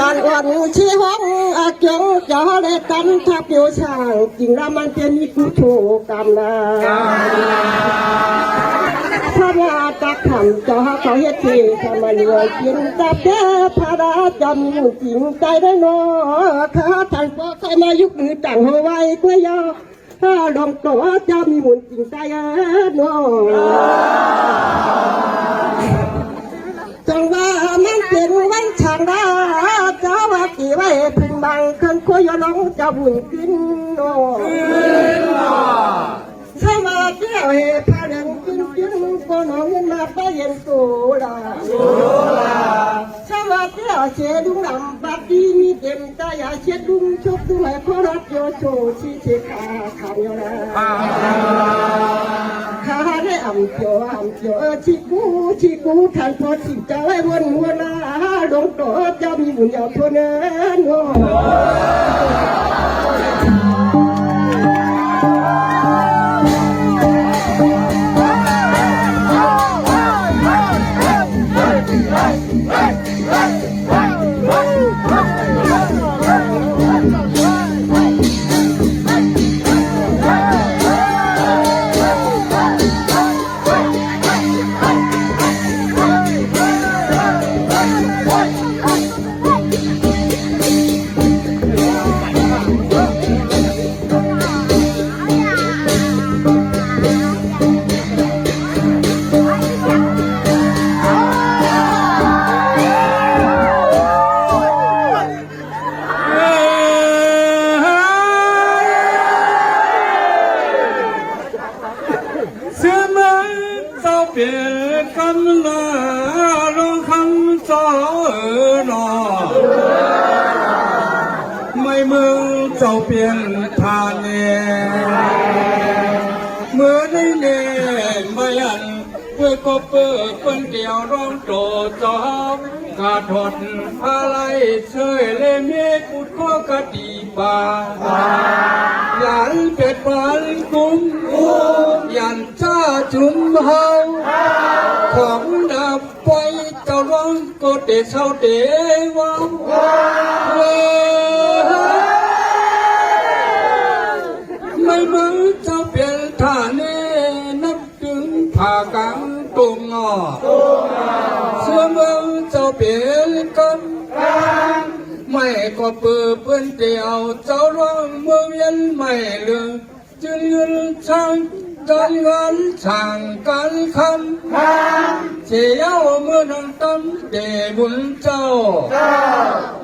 านอ่อนชี้ห้องอาเกียงจะได้กันทับโยช่างจริงแล้วมันเป็นมีกุโชกรรมนะพระราชคำจะเขาเฮ็ดที่ทำมาเรือกินแต่เด้อพระราชจำอยู่จริงใจได้นอข้าท่านก็ใครมายุคหรือจังหัวไว้กล้วยยอถ้าลองตัวจะมีหมุนจริงใจนอจังว่ามันเป็นวันช่างราเจ้าว่ากี่ไว้พึงบังคันคุยน้องจะบุญขึ้นนอสมาเกี่ยวเหตุพาเดินกินก็น้องมาไปเย็นโซลาสมาเกี่ยวเชดุงดำบัดดีมีเต็มตายาเช็ดดุงชกดุงไหลพอรักโยโชชีเชขาขังยนะข้าได้อ่ำเจียวชิกูท่านพอชิจะไว้วนหัวหน้าหลงโตจะมีบุญยาวทนเนเจ้าเปลี่ยนทานเน่เมื่อได้เน่ไม่อันเพื่อก็เปิดคนเดียวร้องโตจอบกาถดอะไรเชยเลเมกุดข้อกะดีป่าหลานเป็ดปานกุ้งยันจ้าจุ่มเฮาของดับไปเจ้าร้องก็เตะเศร้าเตะวังไม่มึงจะเปลี่ยนท่าเน่นับถึงผ่ากลางตรงเสื้อมึงจะเปลี่ยนกันไม่ก็เปิดเปื้อนเดียวเจ้าร้องเมื่อเวียนไม่เลือกจึงยืนช่างการงานช่างการคำเชี่ยวเมื่อนังตั้มเดบุญเจ้า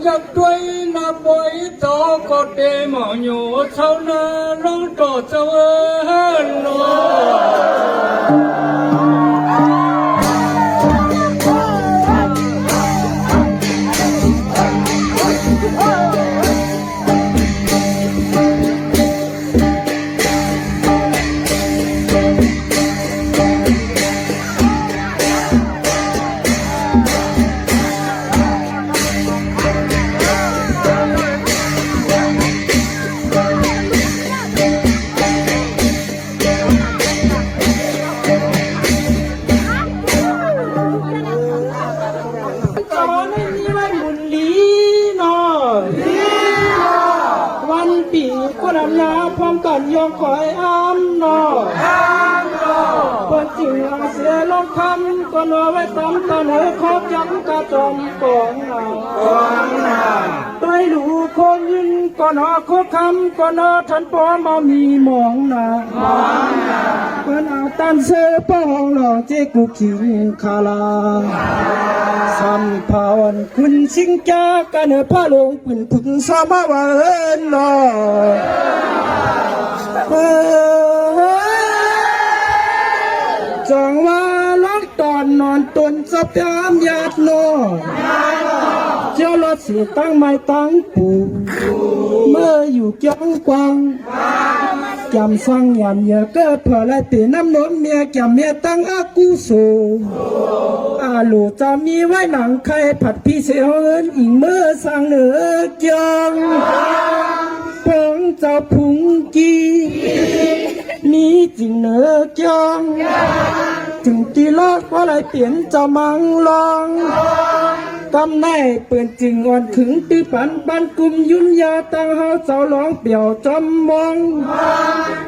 อยากด้วยนับไว้ต่อก็เดหมออยู่เท่านั้นร้องต่อเจ้าโลยองคอยอ้ำนอเปิดจึงอาเสียลงคำก็นอไว้ตำตะเนื้อคอบยักกระจมกองนาต้อยดูคนยินก็นอโคคำก็นอทันปอมามีมองนาเปิ้นเอาตันเสือป้องหลอกเจกุขิงคาลาสัมภาวันคุณสิงจากกันเนพระลงปืนพึ่งสามาวันนอจังว่าลักตอนนอนตนสับยามญาติโนเจ้าลอดสีตั้งไม้ตั้งปูเมื่ออยู่เกี่ยงกวางจำสังยันเยอะเกิดเผื่อและตีน้ำนนเมียจำเมียตั้งอากูโซอาลูจะมีไว้หนังไข่ผัดพี่เสียเงินอีเมื่อสั่งเหนือเจียงปองเจ้าพุงกีนี้จริงเหนือเจียงถึงตีลอดว่าไรเปลี่ยนจะมังลอง กำในเปื่อนจึงอ่อนขึงตื้อปันปันกุมยุ่นยาตั้งเฮาเจ้าร้องเปี่ยวจอมมอง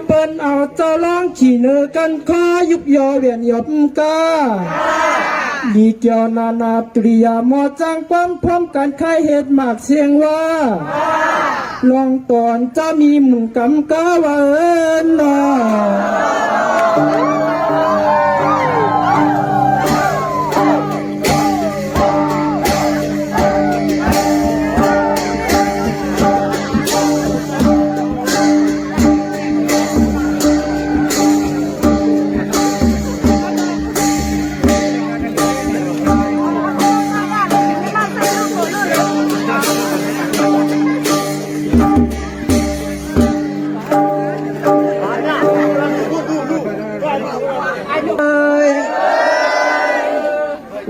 เปิ้นเอาเจ้าร้องขี่เนื้อกันคอยุบยอเวียนหยบกาดีเกี่ยวนานาตริยาหมอจังความพร้อมกันใครเหตุมากเสียงว่าลองตอนจะมีหมุ่งกำกาว่าเอินนอ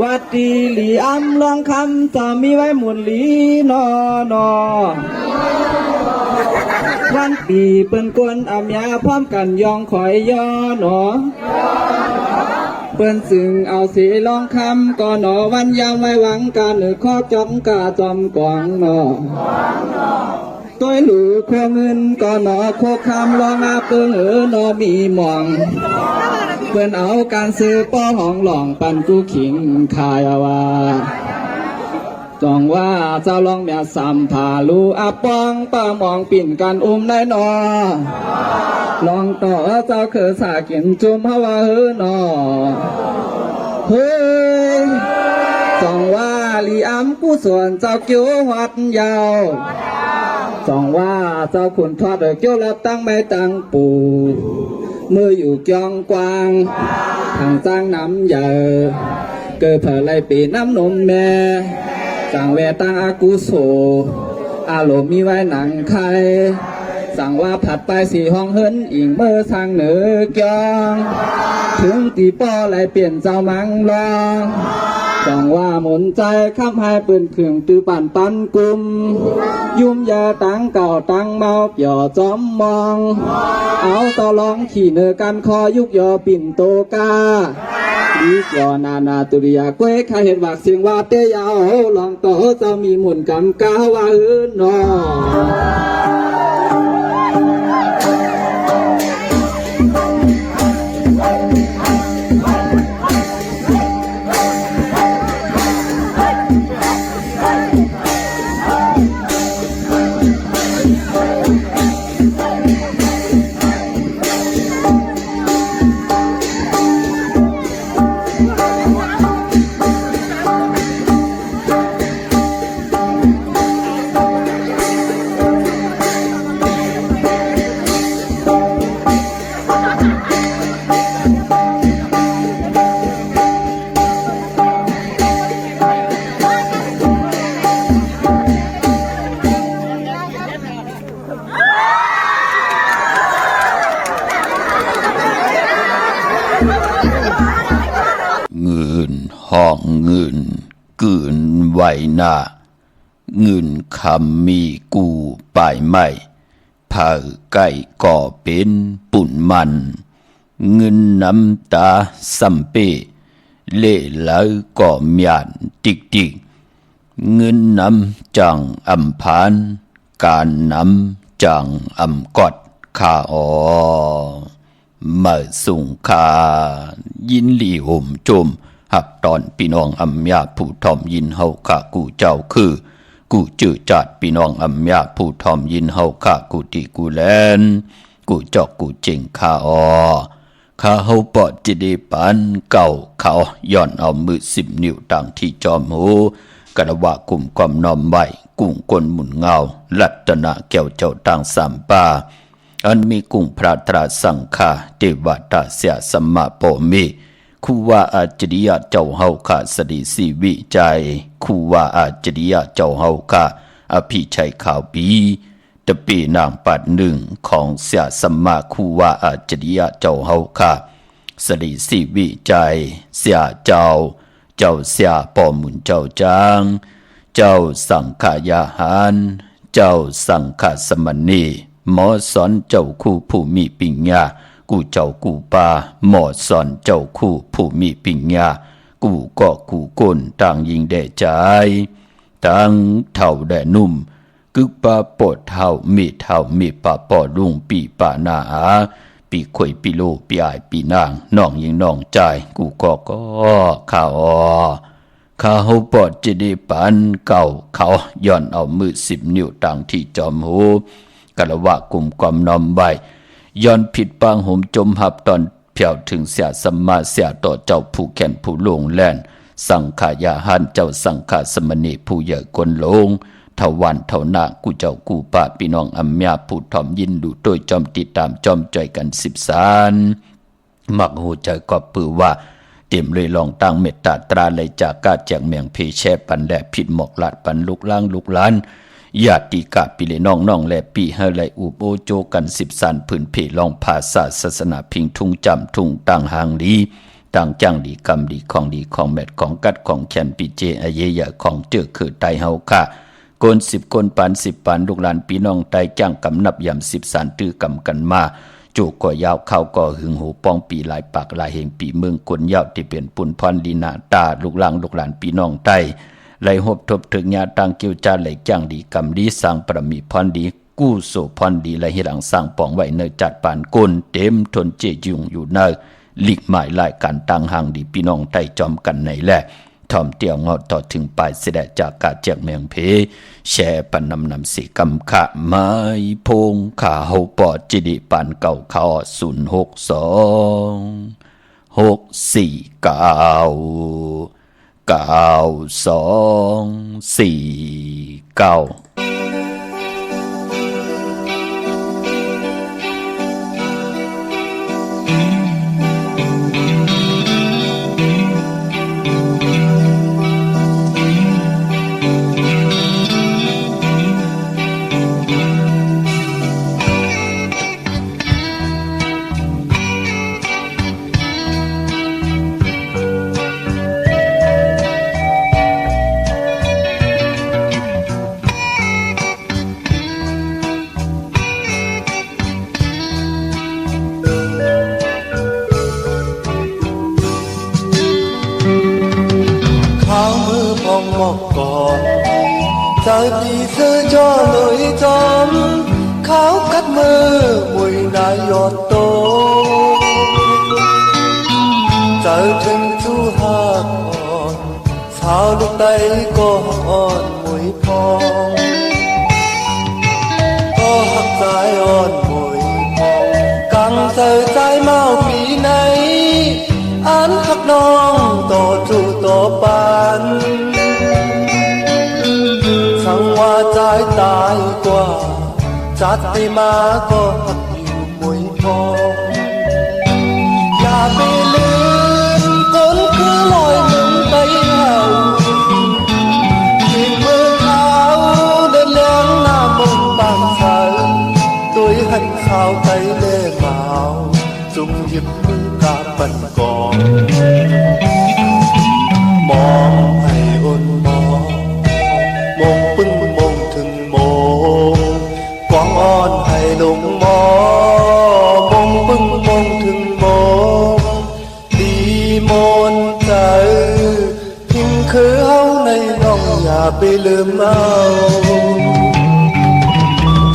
วัดดีหลีอำลองคำจะมีไว้หมุนหลีนอนอวันปีเปิ้นกวนอำยาพร้อมกันยองคอยย่อหนอเปิ้นซึ่งเอาสีลองคำก่อนหนอวันยามไว้หวังการหรือข้อจ้องกาจอมกวางหนอตัวหลูโคเงินก่อนหนอโคคำลองอาเปิงหนอมีหมองเพื่อนเอาการซื้อป้อห้องหลองปันกูขิงขายว่าจองว่าเจ้าลองแม่สัมผาลูอาปองป้ามองปิ่นกันได้นอลองต่อเจ้าคือสากินจุมฮาวานอเฮ้ยจองว่าลีอัมกูส่วนเจ้าเกี่ยววัดยาวจองว่าเจ้าขุนทอดเกี่ยวรับตั้งไม่ตั้งปูมืออยู่กองกวางทางจ้างน้ำใหญ่เกิดเผลไรปีน้ำนมแม่สั่งแวตั้งอากุโสอารมณ์มีไว้หนังไข่สั่งว่าผัดไปสี่ห้องเฮิรนอิงเมื่อทางเหนือกองถึงตีป้อไรเปลี่ยนเจ้ามังลองสั่งว่าหมุนใจข้ามให้ปืนเครื่องตื้อปั่นปันกุมยุ่มยาตั้งเก่าตั้งเมาเปี่ยวจอมมองเอาต่อลองขี่เนื้อกันคอยุกยอปิ่นโตกาดีกว่านานาตุริยาเก้ข้าเห็นว่าเสียงว่าเตยาวลองต่อจะมีหมุนกำกาว่านอห้องเงินกืนไหวหน้าเงินคำมีกูปลายไม้เผาไก่ก่อเป็นปุ่นมันเงินน้ำตาสัมเปเล่แล้วก่อมยานติกติกเงินน้ำจังอำพานการน้ำจังอำกอดข้ามาสุงคายินหลีห่มจมหับตอนพี่น้องอำยาผู้ทอมยินเฮาข้ากูเจ้าคือกูจื้อจัดพี่น้องอำยาผู้ทอมยินเฮาข้ากูติกูแลนกูจอกกูเจงข้าข้าเฮาปอดจิเดปันเก่าเขาย้อนเอามือ10 นิ้วตั้งที่จอมหูกระว่ากุ่มความนอมใบกุ้งกลหมุนเงาลัตนะแก้วเจ้าตั้งสามป่าอันมีกุ้งพระตราสังฆาเทวตาเสียสัมมาโปมิคูว่าอาจริยะเจ้าเฮาข้าสดิสีวิจัยคูว่าอาจริยะเจ้าเฮาข้าอภิชัยข่าวปีตะปีนางปัดหนึ่งของเสียสัมมาคูว่าอาจริยะเจ้าเฮาข้าสดิสีวิจัยเสียเจ้าเสียปอมุนเจ้าจางเจ้าสังขายาหารเจ้าสังฆสมณีหมอสอนเจ้าคู่ผู้มีปิญญากูเจ้ากูปาหมอสอนเจ้าคู่ผู้มีปิญญา กูก็กูก้นต่างยิงแด่ใจต่างเท่าแด่นุ่มกึกปะปดเท่ามีปะปอลุงปีปะนาปีข่อยปีโลปีอายปีนางน้องยิงน้องใจกูก็ข้าวข้าหูปอดจะได้ปันเก่าเขาย้อนเอามือ10 นิ้วต่างที่จอมหูกะละวะกลุ่มความนอมใบย้อนผิดปางห่มจมหับตอนเพียวถึงเสียสมมาเสียต่อเจ้าผู้แขนผู้ลงแล่นสังขายาหันเจ้าสังขาสมณีผู้ใหญ่กนลงเท่าวันเท่านากูเจ้ากูป่าพี่น้องอัมยาผู้ถ่อมยินดูโดยจอมติดตามจอมใจกัน10 สารมักหูใจก็ปือว่าเต็มเลยลองตั้งเมตตาตราเลยจากกาแจกเมียงเพแช่ปันแลผิดหมอกลาดปันลุกล้างลุกล้านญาติกาปิเลน้องแลปีเฮไลอุโบโจกัน10 สารผืนเพลองภาษาศาสนาพิงทุ่งจำทุ่งตั้งหางดีตั้งจังดีกรรมดีของแมดของกัดของแขนปีเจอเยยะของเจอคือไตเฮาค่ะโกน10 คนปาน10 ปานลูกหลานพี่น้องไตจ้างกำนับยำ10 สารตื้อกำกันมาจูก็ยาวเข้าก็หึงหูป้องปีหลายปากหลายเหงปีเมืองกวนยาวที่เป็นปุ่นพรลีนาตาลูกหลานพี่น้องไตไหลหบทบถึงญาตังเกี่ยวจาไหลจ้างดีกำดีสร้างประมีพรดีกู้โสพรดีไหลให้หลังสร้างปองไว้เนอจัดปานก้นเต็มทนเจยุงอยู่เนอหลีกหมายรายการต่างห่างดีพี่น้องไตจอมกันในแหละทอมเตียวงอต่อถึงปลายเสด็จจากกาแจกเมืองเพแช่ปันนำสีกำขะไม้พงขาเฮาปอดจิดิปันเก่าเขา062 649 9249Trời vì sơ cho lối chóm kháo cắt mơ mùi nai giọt tô Trời trưng chú hát hòn sao lúc tay có hòn mùi phong có hạt dài hòn mùi phong càng trời trái mau phí này án khắc non tổ trụ tổ bàn Thăng hoa trái tai qua chát tì má có hạt nhiều mùi phong Nhà bê lên con cứ lòi mừng tay hào Nhìn mơ tháo đơn lén nam mông bàn sờ Tôi hạnh khao tay lê màu Dùng hiệp mi cả bần còn Mong hay ôn mong Mong pưng mong thừng mong Quang on hay lùng mong Mong pưng mong thừng mong Đi môn trời Hình khứ hâu này nông nhà bê lơm áo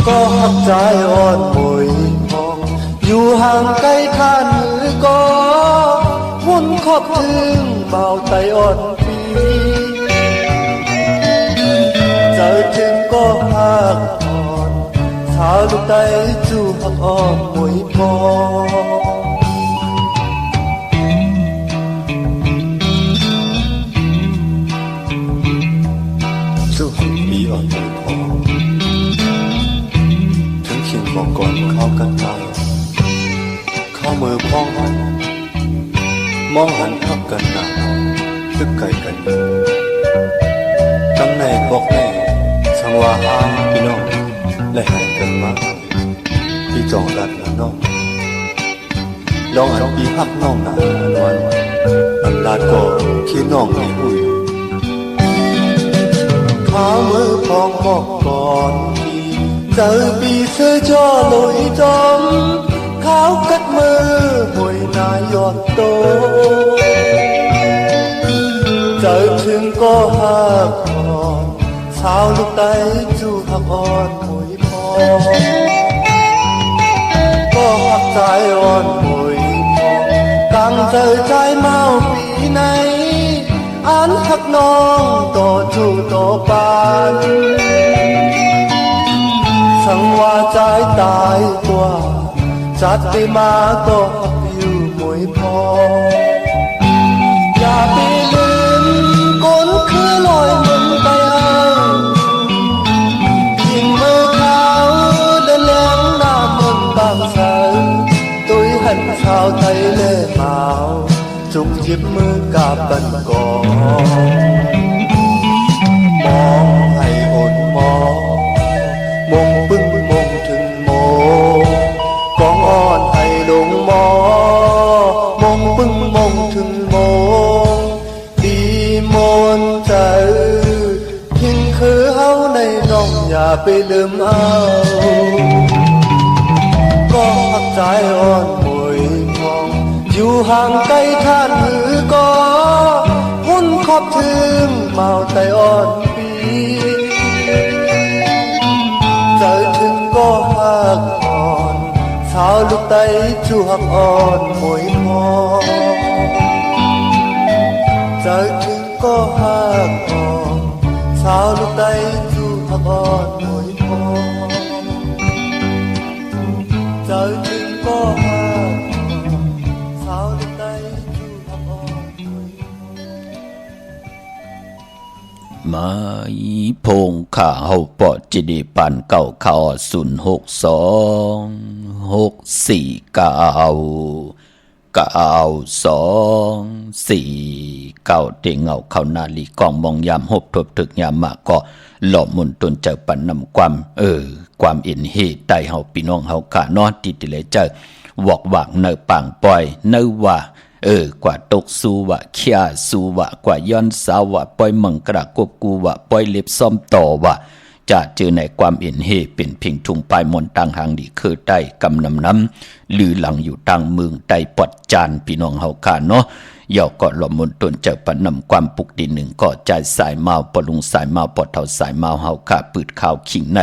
Có hạt trái on mùi mong Dù hàng cây than nữ có Muốn khóc thương bao tay on phi Giờ chừng có hạt on Sao lúc tay chú hạt on mùi mong Chú hạt bí on mùi mongถึงเขียนบอกก่อนเข้ากันตายเข้ามือพ้องหันมองหันทับกันหนาตึกไก่กันตั้งในบอกแน่สังวาหาพี่น้องและหายกันมาพี่จองรัดน้องลองอันพี่ฮักน้องหนาวันอันลาดก็ขี้น้องในอุ้ยข้ามือพ้องบอกก่อนGiờ vì sơ cho lối chóm kháo cắt mơ mùi nai giọt tô หักอ่อนสาวลูกไต้จูหักอ่อนมวยพอก็หักใจอ่อนมวยพอกังเจอใจเมาปีไหนอันหักน้องต่อจูต่อปานสังว่าใจตายกว่าจัดไปมาก็หักอยู่มวยพออย่าไปลืมก้นคือลอยมันไปเอายิงมือเขาเดินแรงหน้ามนบางแสนตุยหันชาวไทยเล่เมาจุกจิบมือกับบันกองมองให้อดมองมองปึ้งมองถึงโมกองอ่อนให้ลงมองปึ้งมองถึงโมดีมนใจทิ้งคือเฮาในน้องอย่าไปลืมเอาก็หักใจอ่อนมวยพองอยู่ห่างไกลท่านหือก็หุ่นขอบถึงเมาใจอ่อนปีใจถึงก็หักอ่อนสาวลูกไต้จูหักอ่อนมวยพองใจถึงก็หักอ่อนสาวลูกไต้จูหักอ่อนมวยพองใจถึงก็หักอ่อนสาวลูกไต้จูหักอ่อนมวยพองมาอีพงข้าเฮาปอจิดีปันเก่าข้า06264964924เต็งเอาเข้านาลีกองมองยามหบทบถึกยามมาก็หลอมมุนตนเจอปันนำความความเอ็นเฮใต้เฮาพี่น้องเฮาข้านอติดเลยเจอวอกวากเนอปังปล่อยเนอว่ากว่าตกสู้ว่าเขี้ยสู้ว่ากว่าย้อนสาวว่าปล่อยมังกระกบกูว่าปล่อยเล็บซ่อมต่อว่าจะเจอในความเอ็นเฮเป็นเพียงทุงปลายมนต่างหางดีคือใต้กำนำน้ำลือหลังอยู่ต่างเมืองใต้ปอดจานพี่น้องเฮาข้าเนาะเยาก็หลอมมนตนเจอปนำความปุกดินหนึ่งก็ใจสายเมาปลุงสายเมาปอดเท่าสายเมาเฮาข้าปืดข้าวขิงใน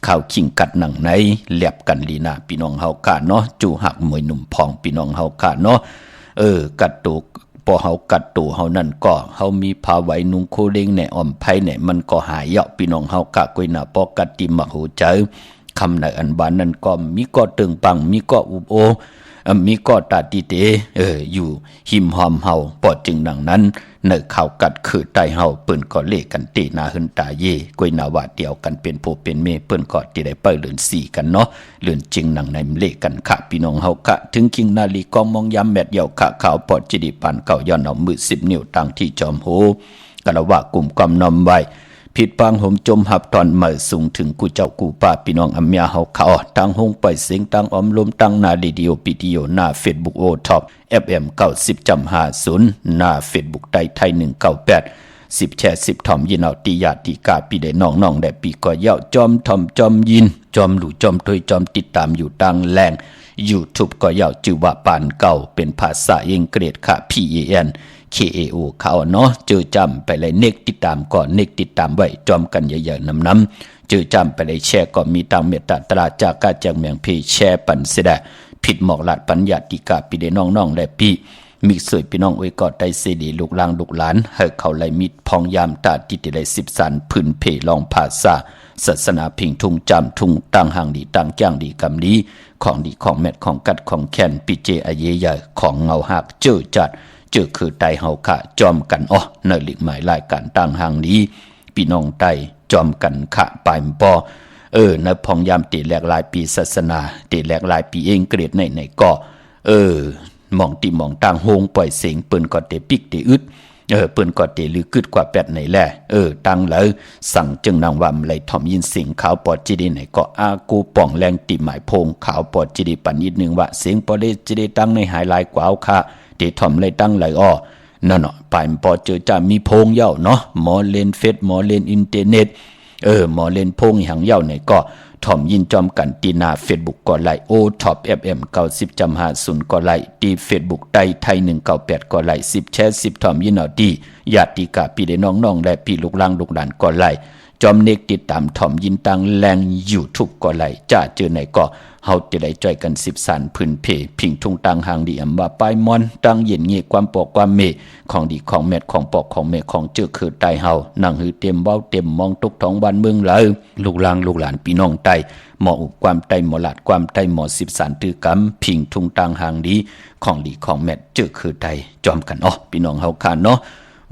ข้าวขิงกัดหนังในแลบกันลีนาพี่น้องเฮาข้าเนาะจูหักมวยหนุ่มพองพี่น้องเฮาข้าเนาะกัดตูพอเฮากัดตูเฮานั่นก็เฮามีภาไว้นุงโคเล้งในอ้อมไผเนี่ยมันก็หายเยาะพี่น้องเฮากะกวยหน้าปอกัดติมะโหเจอคำในอันบานนั้นก็มีก็ตึงปังมีก็อุบโอมีก็ตาติเตอยู่หิมหอมเฮาปอจึงดังนั้นเนอข่าวกัดคือใต้เฮาเปิ้นก็เลกันตีหน้าหึนตาเย่กวยหน้าว่าเดียวกันเป็นผู้เป็นเมเปิ้นก็ที่ได้เปิ้นเลือน4กันเนาะเลือนจริงหนังในเลกันค่ะพี่น้องเฮากะถึงคิงนาลีกองมองยามแมดเหี่ยวค่ะข่าวปอดจิดิปานเก่าย้อนเอามือ10นิ้วตั้งที่จอมโหกะละว่ากลุ่มกำนำไว้ผิดปังห่มจมหับตอนเมื่อสูงถึงกูเจ้ากูป้าพี่น้องอำยาเฮาเขาตั้งห้องปล่อยเสียงตั้งอมลมตั้งหน้าดีดีโอปิดีโอหน้า Facebook โอท็อป FM 90.50หน้า Facebook ไทย198 10แชร์10ถ่อมยินเอาติญาติกาปีได้น้องๆได้ปีก็เย้าจอมถ่อมจอมยินจอมหลู่จอมถอยจอมติดตามอยู่ตั้งแรง YouTube ก็เย้าจื่อว่าปานเก่าเป็นภาษาอังกฤษค่ะ PAN KAO เขาเนาะเจอจำไปเลยเน็กติดตามก่อนเน็กติดตามไว้จอมกันเยอะๆน้ำเจอจำไปเลยแชร์ก็มีตังเมตตาตราจากกาจากเมืองพีแชร์ปันเสดผิดหมอกหลาดปัญญาติกาปีเดน้องๆและพี่มีสวยพี่น้องอวยกอดได้เสดีลูกลางลูกหลานให้เขาไล่มิดพองยามตาติดเลย10สันพื้นเพลองภาษาศาสนาพิงทุงจำทุงตั้งห่างดีตั้งจ้างดีกำดีของดีของแมทของกัดของแคนปีเจอเยใหญ่ของเงาหักเจอจัดเจอคือไตเฮาค่ะจอมกันในหลีกหมายรายการตั้งห่างนี้พี่น้องไตจอมกันค่ะปายปอในพองยามตีแหลกหลายปีศาสนาตีแหลกหลายปีเองเกรดในก็มองตีมองต่างโฮงปล่อยเสียงเปิ้นก็เตปิกเตอึดเปิ้นก็เตลือกึดกว่าแปดไหนแลตั้งแล้วสั่งจึงนางวำไหลถ่อมยินเสียงขาวปอดจิดีไหนก็อากูป่องแรงติหมายพงขาวปอดจิดีปันนิดนึงว่าเสียงปอดจิดีตั้งในหายลายกว่าเอาค่ะเตถ่อมเลยตั้งไหลนั่นเนาะปายปอเจอจะมีพงเย้าเนาะหมอเล่นเฟซหมอเล่นอินเทอร์เน็ต หมอเล่นพงหังเย้าไหนก็ถ่อมยินจอมกันตีหน้า Facebook ก็ไลค์โอท็อป FM 90.50ก็ไลค์ตี Facebook ไทย198ก็ไลค์10แชร์10ถ่อมยินเอาดีญาติกาพี่ได้น้องๆและพี่ลูกหลานลูกหลานก็ไลค์จอมเนกติดตามถ่อมยินตังแรง YouTube ก็ไลค์จ้าเจอไหนก็เฮาจะได้จ่อยกัน10สารพื้นเพพิงทุ่งตังหางดีอำว่าปลายมอนตังเย็นเงียความปอกความเมของดีของแมทของปอกของเมของเจอคือไตเฮานั่งหือเต็มเว้าเต็มมองทุกท้องวันเมืองเลยลูกหลานพี่น้องไตหมออุความไตหมอหลาดความไตหมอ10สารตือกำพิงทุ่งตังหางดีของแมทเจอคือไตจอมกันพี่น้องเฮาคานเนาะ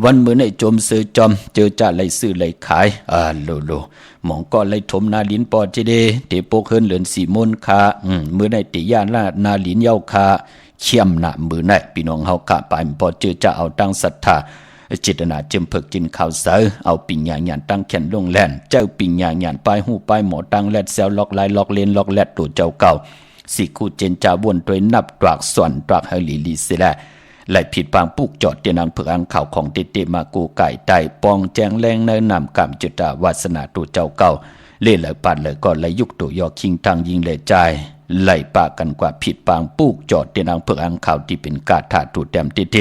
วันมื้อในจมซื้อจอมเจอจ่าไหลซื้อไหลขายโลหมองก็ไหลถมนาลินปอเจเดเตโปกเฮินเหลือนสีมนคามื้อในติย่านลานาลินเย้าคาเขี้ยมหน้ามื้อในพี่น้องเฮาคะไปพอเจอจ่าเอาตั้งศรัทธาเจตนาจึมเพิกกินข้าวเสาเอาปิ่งญาญานตั้งแขนลงแล่นเจ้าปิ่งญาญานปลายหูปลายหมอตั้งแลดแซวล็อกลายล็อกเลนล็อกแลดตัวเจ้าเก่าสิคู่เจนจาวนตัวนับตรากส่วนตรากเฮลีเสแลไหลผิดปางปุกจอดเตียนังเผือกอังข่าวของเตมากูไก่ไตปองแจงแรงเนินนำกำจุตาวาสนาตัวเจ้าเก่าเล่ไหลปัดเลยก็ไหลยุกตัวยอคิงทางยิงเลยใจไหลปากันกว่าผิดปางปุกจอดเตียนังเผือกอังข่าวที่เป็นกาถาตัวแต้มเต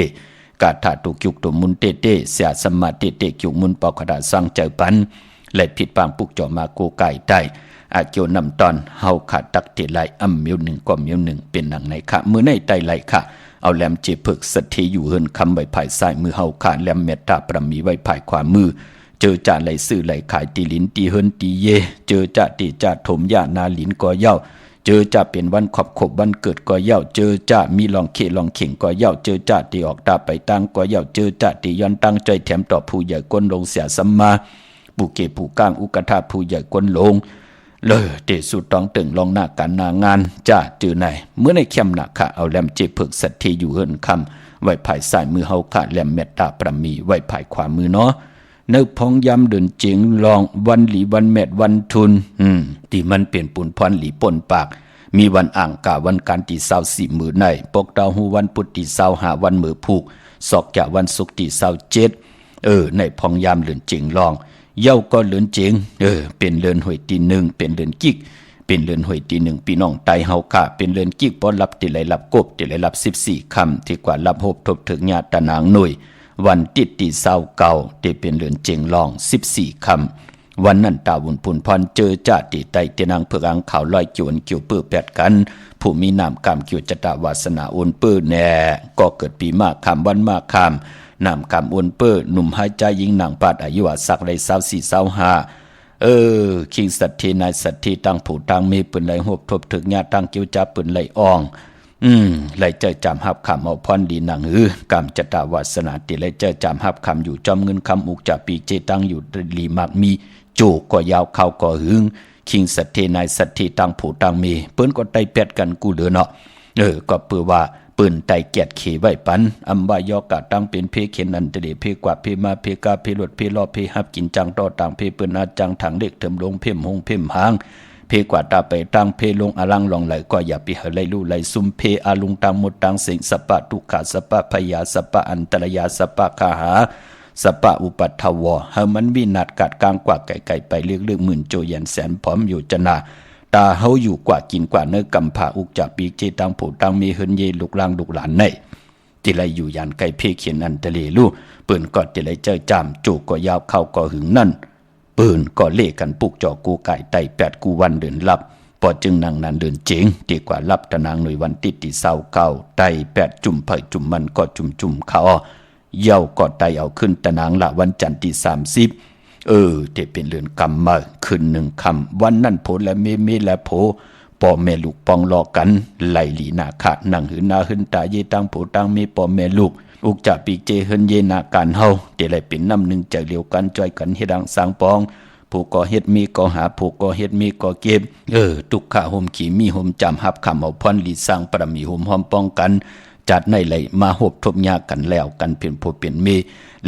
กาถาตัวกิกตัวมุนเตเสียสมาเตกิกมุนปอกระดาสังเจอปันไหลผิดปางปุกจอดมากูไก่ไตอาเกียวนำตอนเฮาขาดตักเตไหลมิ้วหนึ่งก็มิ้วหนึ่งเป็นหนังในค่ะมือในไตไหลค่ะเอาแหลมเจเพิกสัตทีอยู่เฮินคำใบภายซ้ายมือเฮาขาดแหลมเมตตาประมีไว้ภายขวามือเจอจ่าไหลซื้อไหลขายตีลิ้นตีเฮินตีเยเจอจ่าตีจ่าถมยานาลิ้นก็เย้าเจอจ่าเป็นวันขอบวันเกิดก็เย้าเจอจ่ามีลองเขลองเข่งก็เย้าเจอจ่าตีออกตาไปตั้งก็เย้าเจอจ่าตีย้อนตั้งใจแถมต่อผู้ใหญ่ก้นลงเสียสัมมาผู้เกผู้ก้างอุกธาผู้ใหญ่ก้นลงเลยเตสุดต้องตึงลองหน้าการนางานจ้าจือไหนเมื่อในเข้มหนักค่ะเอาแหลมเจเพิกสัตทีอยู่เฮินคำไว้ภายซ้ายมือเฮาขาดแหลมเมตตาประมีไว้ภายขวามือเนาะเนื้อพองยำเดินเจียงลองวันหลีวันแมดวันทุนที่มันเปลี่ยนปุ่นพรหลีป่นปากมีวันอ่างกาวันการตีเศร้าสี่มือในปกดาวหูวันพุธตีเศร้าหาวันมือผูกศอกแก่วันศุกร์ตีเศร้า7ในพองยำเดินเจียงลองเย้าก็เลือนเจงเป็นเลือนหวยตีหนึ่งเป็นเลือนกิกเป็นเลือนหวยตีหนึ่งพี่น้องไตเฮาค่ะเป็นเลือนกิกป้อนรับติไหลรับกบติไหลรับ14คำที่กว่ารับหบทบถึงญาตนางหน่วยวันติดตีเศร้าเก่าที่เป็นเลือนเจงลอง14คำวันนั้นตาวุนพุนพรเจอจ่าติไตเตนางเผือกอังข่าวลอยเกี่ยวเกี่ยวเปื้อแปดกันผู้มีนามกามเกี่ยวจตาวาสนาโอนเปื้อแน่ก็เกิดปีมากคำวันมากคำนำกำอวนเปื้อหนุ่มหายใจยิงหนังปาดอายุสักไร24-25คิงสัตทีนายสัตทีตั้งผู้ตั้งมีปืนไหลหบทบถึงญาตั้งเกี่ยวจับปืนไหลอ่องไหลเจอจำหับคำเอาพรดีหนังกำจตาวาสนาติไหลเจอจำหับคำอยู่จอมเงินคำอุกจับปีเจตั้งอยู่ลีมากมีโจก็ยาวเข้าก็หึงคิงสัตทีนายสัตทีตั้งผู้ตั้งมีเปิ้นก็ไตแปดกันกูเหลือเนาะก็เปื้อว่าปืนไตเกียดเขไว้ปันอัมบายอกะตั้งเป็นเพเข็นอันเตเดเพกว่าเพมาเพกาเพลดเพลอเพหับกินจังต่อต่างเพปืนอาจังถังเด็กเถิมลงเพ่มหงเพ่มหางเพกว่าตาไปตั้งเพลงอลังลองไหลก็อย่าไปเหไหลลู่ไหลซุ่มเพอาลุงตังหมดตังสิงสปะทุกขาสปะพยาสปะอันตรยาสปะคาหาสปะอุปัฏฐวะเฮมันวินาศกัดกลางกว่าไก่ไปเลือกหมื่นโจยันแสนพร้อมอยู่จนาตาเฮาอยู่กว่ากินกว่าเนื้อกำผาอุกจากปีเจตังผู้ตังมีเฮินเยลูกล่างลูกหลานในติไลอยู่ยันไก่เพเขียนอันทะเลลู่ปืนก็ติไลเจอจามจูก็ยาวเข้าก็หึงนั่นปืนก็เล่กันปุกจ่อกูไก่ไต8กูวันเดินลับพอจึงนางนั้นเดินเจ๋งดีกว่ารับตะนางหน่วยวันติดที่เศร้าเก่าไต8จุ่มไผ่จุ่มมันก็จุ่มเขาเย้าก็ไตเอาขึ้นตะนางละวันจันทร์ที่30เทเป็นเรือนกำมาคืน1 คำวันนั้นโผและเมและโผป่อแม่ลูกปองรอกันไหลหลีนาคะนั่งหืนนาหืนตาเยตังโผตังมีป่อแม่ลูกอุกจะปีเจเฮินเยนาการเฮาเตไหลเป็นน้ำหนึ่งใจเลียวกันจอยกันเฮดังสางปองผู้ก่อเฮ็ดมีก่อหาผู้ก่อเฮ็ดมีก่อเก็บทุกข้าห่มขี่มีห่มจำหับคำเอาพรหลีสร้างประมีห่มหอมป้องกันจัดในไหลมาหบทบยากันแล้วกันเป็นผู้เป็นเม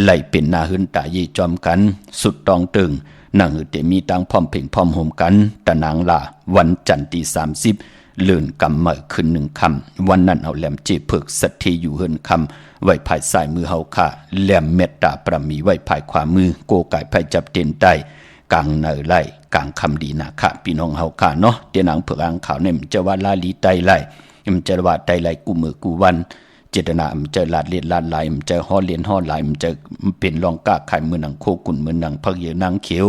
ไหลเป็นนาหืนตาเยจอมกันสุดตองตึงนั่งหือเตมีตังพร้อมเพ่งพร้อมห่มกันตะนางล่ะวันจันทร์ที่30เลื่อนกำเมื่อคืน1 คำวันนั้นเอาแหลมเจเพิกสัตทีอยู่เฮินคำไว้ภายซ้ายมือเฮาค่ะแหลมเมตตาประมีไว้ภายขวามือโกไก่ภายจับเต็นใต้ กลางเนอไล่กลางคำดีนะค่ะพี่น้องเฮาค่ะเนาะเตียนหนังเผือกอ่างขาวเนี่ยมันจะว่าลาลีไตไล่มันจะว่าไตไล่กูมือกูวันเจตนามันจะลาดเลียนลาดลายมันจะห่อเลียนห่อลายมันจะเป็นรองกาไข่มือหนังโคกุ่นมือหนังพักเยนางเขียว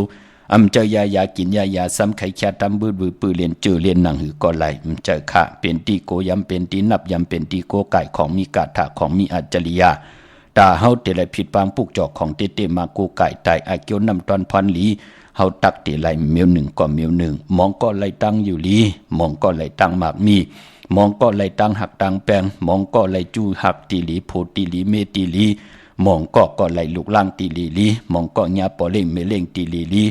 จะยากินยาซ้ำไข่แค่ตำบืดปือเลียนจือเลียนหนังหือก็ไหลมันจะค่ะเป็นตีโกยำเป็นตีนับยำเป็นตีโกไก่ของมีกาถาของมีอัจฉริยะตาเฮาเตลัยผิดปางปุกจอกของเตมาโกไก่ไตอาเกียวนำตอนพันหลีเฮาตักเตลัยเมียวหนึ่งก็เมียวหนึ่งมองก็ไหลตั้งอยู่ลีมองก็ไหลตั้งหมากมีมองก็ไหลตั้งหักตั้งแปงมองก็ไหลจูหักตีหลีโพตีหลีเมตีหลีมองก็ไหลลูกล่างตีหลีลีมองก็ญาปอเล่งเมเล่งตีหลีลี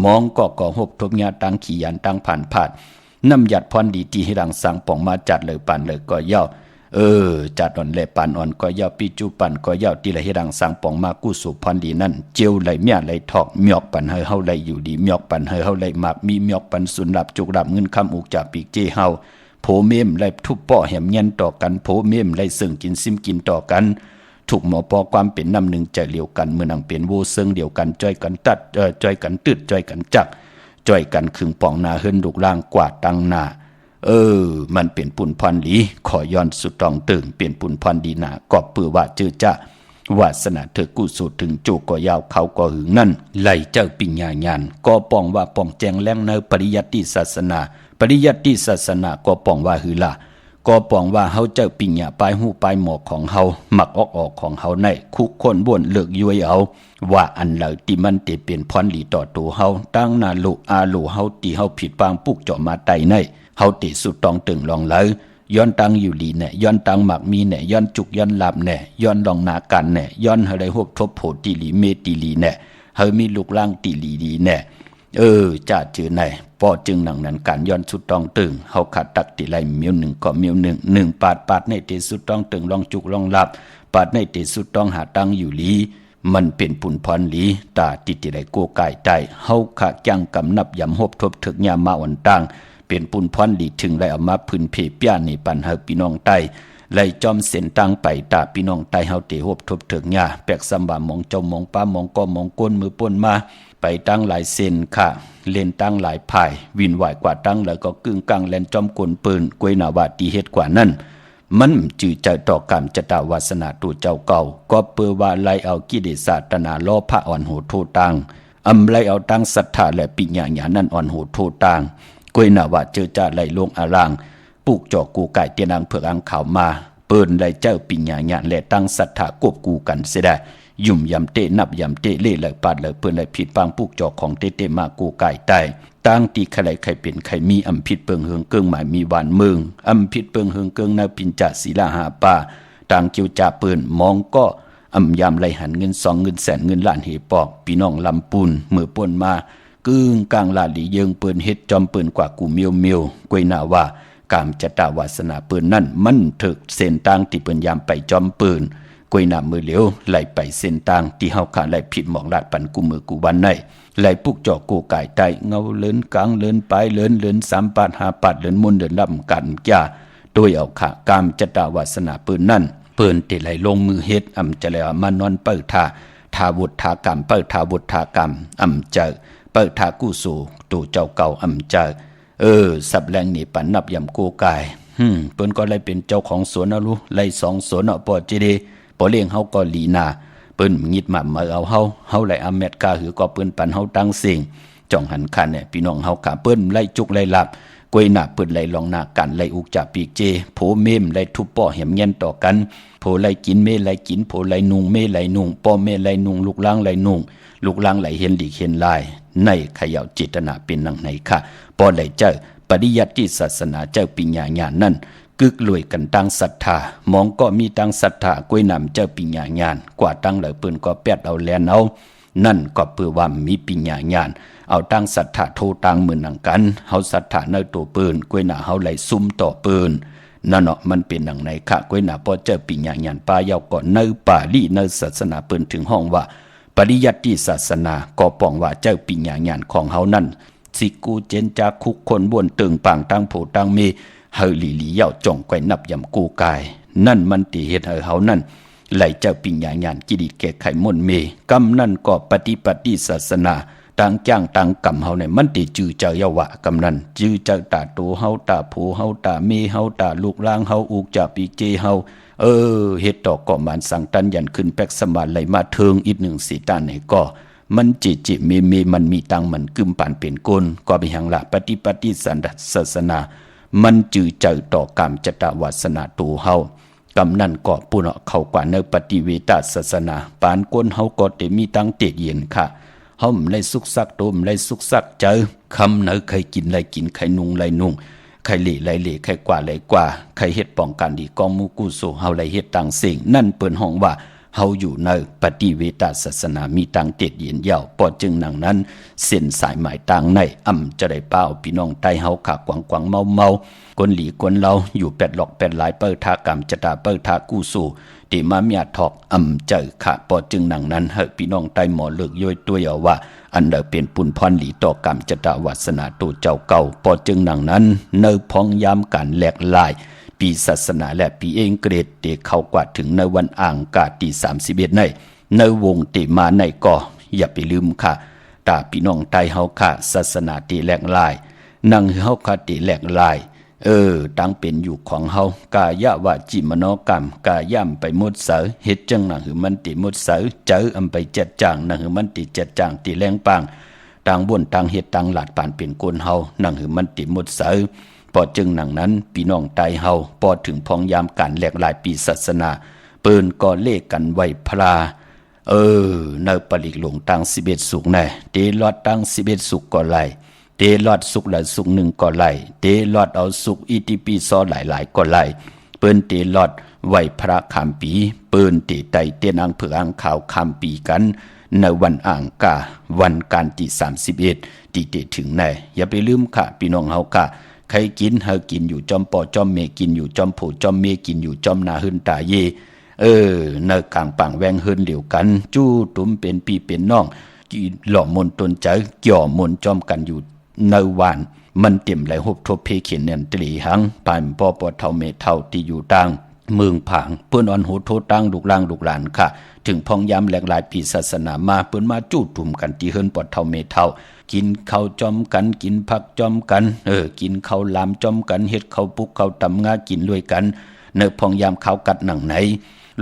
มองก็หบทบญาตั้งขี่ยันตั้งผ่านผาดน้ำหยัดพรดีที่ให้ดังสังป่องมาจัดเลยปานเลยก็ย่อจัดอ่อนแลปานอ่อนก็ย่อปีจูปันก็ย่อตีละให้ดังสังป่องมากู้สู่พรดีนั่นเจียวไหลเมียไหลถอกมีอกปันเฮาไหลอยู่ดีมีอกปันเฮาไหลมากมีมีอกปันสุนหลับจุกหลับเงินคำอุกจากปีกเจเฮาโผเมมไหลทุบป่อแหมเงียนต่อกันโผเมมไหลซึ่งกินซิมกินต่อกันถูกหมอปอความเป็นน้ำหนึ่งใจเดียวกันเมื่อนังเป็นโวเซิงเดียวกันจ้อยกันตัดจ้อยกันตืดจ้อยกันจักจ้อยกันขึงป่องนาเฮิรนลูกล่างกวาดตังนามันเป็นปุ่นพันหลีขอย้อนสุดตองตึงเปลี่ยนปุ่นพันดีนากอบปือว่าเจอจ้าวาสนาเธอกู้สูตรถึงจูก็ยาวเขาก็หึงนั่นไหลเจ้าปิญญาญาณก็ป้องว่าป้องแจงแรงเนปริยัติศาสนาปริยัติศาสนาก็ป้องว่าหือละก็ป้องว่าเฮาเจ้าปิญญาปลายหูปลายหมอกของเฮาหมักออกของเฮาในคุกคนบ่นเลิกย้วยเอาว่าอันเหล่าที่มันเตเป็นพรหลีต่อตัวเฮาตั้งนาลุอาลุเฮาตีเฮาผิดปางปุกเจาะมาไตในเฮาติสุดตองตึงลองเลยย้อนตังอยู่ลีเนี่ยย้อนตังหมักมีเนี่ยย้อนจุกย้อนหลับเนี่ยย้อนลองนากันเนี่ยย้อนอะไรหบทบโผตีลีเมตีลีเนี่ยเฮามีลูกล่างตีลีดีเนี่ยจ่าจือไหนปอจึงหนังนั้นการย้อนสุดตองตึงเฮาขัดตักติไลเมียวหนึ่งก็เมียวหนึ่งปาดในติสุดตองตึงลองจุกลองหลับปาดในติสุดตองหาตังอยู่ลีมันเป็นปุ่นพรหลีตาติติไลโกกายใจเฮาขะจังกำนับยำหบทบถึกยามมาอ่อนตังเป็นปุ่นพรหลีถึงไลเอามาพื้นเพเปียในปันเฮาพี่น้องใต้ไลจอมเส้นตังไปตาพี่น้องใต้เฮาเตหบทบถึกยาแปกซัมบามองเจ้ามองป้ามองก็มองก้นมือป่นมาไปตั้งหลายเส้นค่ะเล่นตั้งหลายภายวินไหวกว่าตั้งแล้วก็กึ่งกลางแลนจอมกลปืนกวยนาวาตีเฮ็ดกว่านั้นมันจื่อใจต่อกรรมจตาวาสนาตัวเจ้าเก่าก็เปือว่าไล่เอากิเลสตนาล้อพระอ่อนโหโทตังไล่เอาตั้งศรัทธาและปิญญาญาณนั้นอ่อนโหโทตังกวยนาวาเจอจ่าไล่ลงอารางปลูกจอกกูไก่เตียนางเผือกอังขาวมาเปิ้นไล่เจ้าปิญญาญาณและตั้งศรัทธากบกูกันเสียได้ยุ่มยำเตนับยำเตเล่เลยปาดเลยเปิ้นเลยผิดปางปลูกจอกของเตมากูไก่ใต้ตั้งตีใครใครเป็นใครมีผิดเปิงเฮืองเกิงหมายมีหวานเมืองผิดเปิงเฮืองเกิงนาปินจ่าศีลาหาป่าต่างเกี่ยวจ่าปืนมองก็ยามไหลหันเงิน2เงินแสนเงินล้านเหปอกพี่น้องลำปูนมือป่นมากึ่งกลางลาหลีเยิงปืนเฮ็ดจอมปืนกว่ากูเมียวกวยนาว่ากามจตาวาสนาปืนนั่นมันถึกเส้นต่างที่เปิ้นยามไปจอมปืนกวยนามือเหลียวไหลไปเส้นต่างที่เฮาขาไหลผิดหมองลาดปันกูมือกูวันในไหลปุกจอกกูไก่ไตเงาเลินกลางเลินปลายเลิน3ปาด5ปาดเลินมุนเดินลำกันจ้าโดยเอาขากามจตาวาสนาปืนนั่นเปิ้นติไหลลงมือเฮ็ดจะแล้วมานอนเปิดทาวุฒากรรมเปิดทาวุฒากรรมเจอเปิดทากู้สู่ตู่เจ้าเก่าเจอสับแรงนี่ปันนับยำกูกายเปิ้นก็เลยเป็นเจ้าของสวนนะลูไล่2สวนปอจีดีปอเลี้ยงเฮาก็ลีนาเปิ้นงิดมาเอาเฮาไล่อเมริกาหือก็เปิ้นปันเฮาตั้งสิ่งจ่องหันคันเนี่ยพี่น้องเฮาขาเปิ้นไล่จุกไล่หลับกวยหน้าเปิ้นไล่ลองหน้ากันไล่อุกจากปีกเจโผเมมไล่ทุบป้อแหมเงียนต่อกันโผไล่กินเมไล่กินโผไล่นุงเมไล่นุงป้อเมไล่นุงลูกล้างไล่นุงลูกล้างไล่เห็นหลีกเห็นลายในขย่าเจตนาเป็นนังไหนค่ะป้อไล่เจ้าปริยัติศาสนาเจ้าปิญญาญาณนั่นกึกลวยกันตั้งศรัทธามองก็มีตั้งศรัทธากวยนำเจ้าปิญญาญาณกว่าตั้งเหลือปืนก็แปดเอาแลนเอานั่นก็เพื่อว่ามีปิญญาญาณเอาตั้งศรัทธาโทตั้งมือนังกันเฮาศรัทธาในตัวปืนกวยหน้าเฮาไหลซุ่มต่อปืนนั่นเนาะมันเป็นดังไหนค่ะกวยหน้าพอเจ้าปิญญาญาณปายาวก่อนในป่าลี่ในศาสนาปืนถึงห้องว่าปริยัติศาสนาก็ป้องว่าเจ้าปิญญาญาณของเฮานั่นสิกูเจนจากคุกคนบ่นตึงปางตั้งโผตั้งเมเฮาหลีเย่าจ่องไกวนับยำกูกายนั่นมันติเฮ็ดเฮานั่นไหลเจ้าปิญญาญาณกิริแก่ไขมนเมกำนั่นก็ปฏิศาสนา ต่างจ้างต่างกำเฮาเนี่ยมันติจื้อเจอยาวะกำนั้นจื้อเจอตาโตเฮาตาผูเฮาตาเมเฮาตาลูกล่างเฮาอุกจะปีเจเฮาเฮ็ดต่อก็มันสังตันยันขึ้นแปกสมาไหลมาเทิงอีกหนึ่งสีตาไหนก็มันจิเมมันมีตังมันกึมปานเป็นกลก็ไปหังละปฏิสันศาสนามันจื้อเจอต่อกรรมจตวาสนาตูเฮากำนั่นก็ปุ่นเข้ากว่าในปฏิเวทศาสนาปานก้นเฮาก็เตมีตังเตเย็นค่ะเฮาไล่สุกซักโตมไล่สุกซักเจอคำเนอใครกินไล่กินใครนุ่งไล่นุ่งใครเละไล่เละใครกว่าไล่กว่าใครเฮ็ดป้องกันดีกองมูกุโสเฮาไล่เฮ็ดต่างสิ่งนั่นเปิ้นห้องว่าเฮาอยู่ในปฏิเวทศาสนามีตังเตเย็นยาวปอจึงหนังนั้นเส้นสายหมายต่างในจะได้เป้าพี่น้องใต้เฮาขากวางเมาๆกวนหลีกวนเราอยู่แปดหลอกแปดหลายเปิดทากรรมจตาเปิดทากู้สู่ที่มาเมียทอกเจอขะปอจึงหนังนั้นเฮพี่น้องใต้หมอเลิกย่อยตัวเอาว่าอันเดเป็นปุนพรหลีต่อกรรมจตาวาสนาตัวเจ้าเก่าปอจึงหนังนั้นเนอพองยามการแหลกลายปีศาสนาและปีเองเกรดเตเข้ากว่าถึงในวันอ่างกาตี31ในวงเตมาในก็อย่าไปลืมค่ะตาพี่น้องใต้เฮาค่ะศาสนาเตแหลกลายนั่งเฮาค่ะเตแหลกลายตั้งเป็นอยู่ของเฮากายะวาจิมโนกรรมกาย่ำไปหมดเสอเฮ็ดจังหนังหือมันติหมดเสอเจอไปเจ็ดจางหนังหือมันติเจ็ดจางติแรงปางต่างบ่นต่างเฮ็ดต่างหลาดปานเป็นกลเฮาหนังหือมันติหมดเสอพอจึงหนังนั้นพี่น้องไตเฮาพอถึงพองยามการแหลกหลายปีศาสนาเปิ้นก็เลขกันไว้พลาในปริกหลวงตั้ง11สุกแน่เตลอดตั้ง11สุกก็ไหลเตลอดสุกละสุกหนึ่งก็ไหลเตลอดเอาสุกอิติปิโสหลายก็ไหลเปิ้นเตลอดไว้พระคำปีเปิ้นเตไตเตียนอังเผืออังข่าวคำปีกันในวันอ่างกาวันการที่31ที่เตถึงแน่อย่าไปลืมค่ะพี่น้องเฮาค่ะใครกินเฮากินอยู่จอมปอจอมเมกินอยู่จอมโผจอมเมกินอยู่จอมนาหึนตาเยในกลางปังแวงหึนเดียวกันจู้ตุ้มเป็นพี่เป็นน้องหล่อมนตนใจเกี่ยวมนจอมกันอยู่ในวันมันเต็มไหลหบทบเพเขียนเนียนตรีหังปานปอปอเท่าเมเท่าที่อยู่ต่างเมืองผางเปิ้นอ่อนโหโทตั้งลูกล่างลูกหลานค่ะถึงพองย้ำแหลกหลายปีศาสนามาเปิ้นมาจู้ตุ่มกันที่เฮินปอเท่าเมเท่ากินข้าวจอมกันกินผักจอมกันกินข้าวลามจอมกันเฮ็ดข้าวปุกข้าวตำงากินด้วยกันเนพองยามข้าวกัดหนังไหน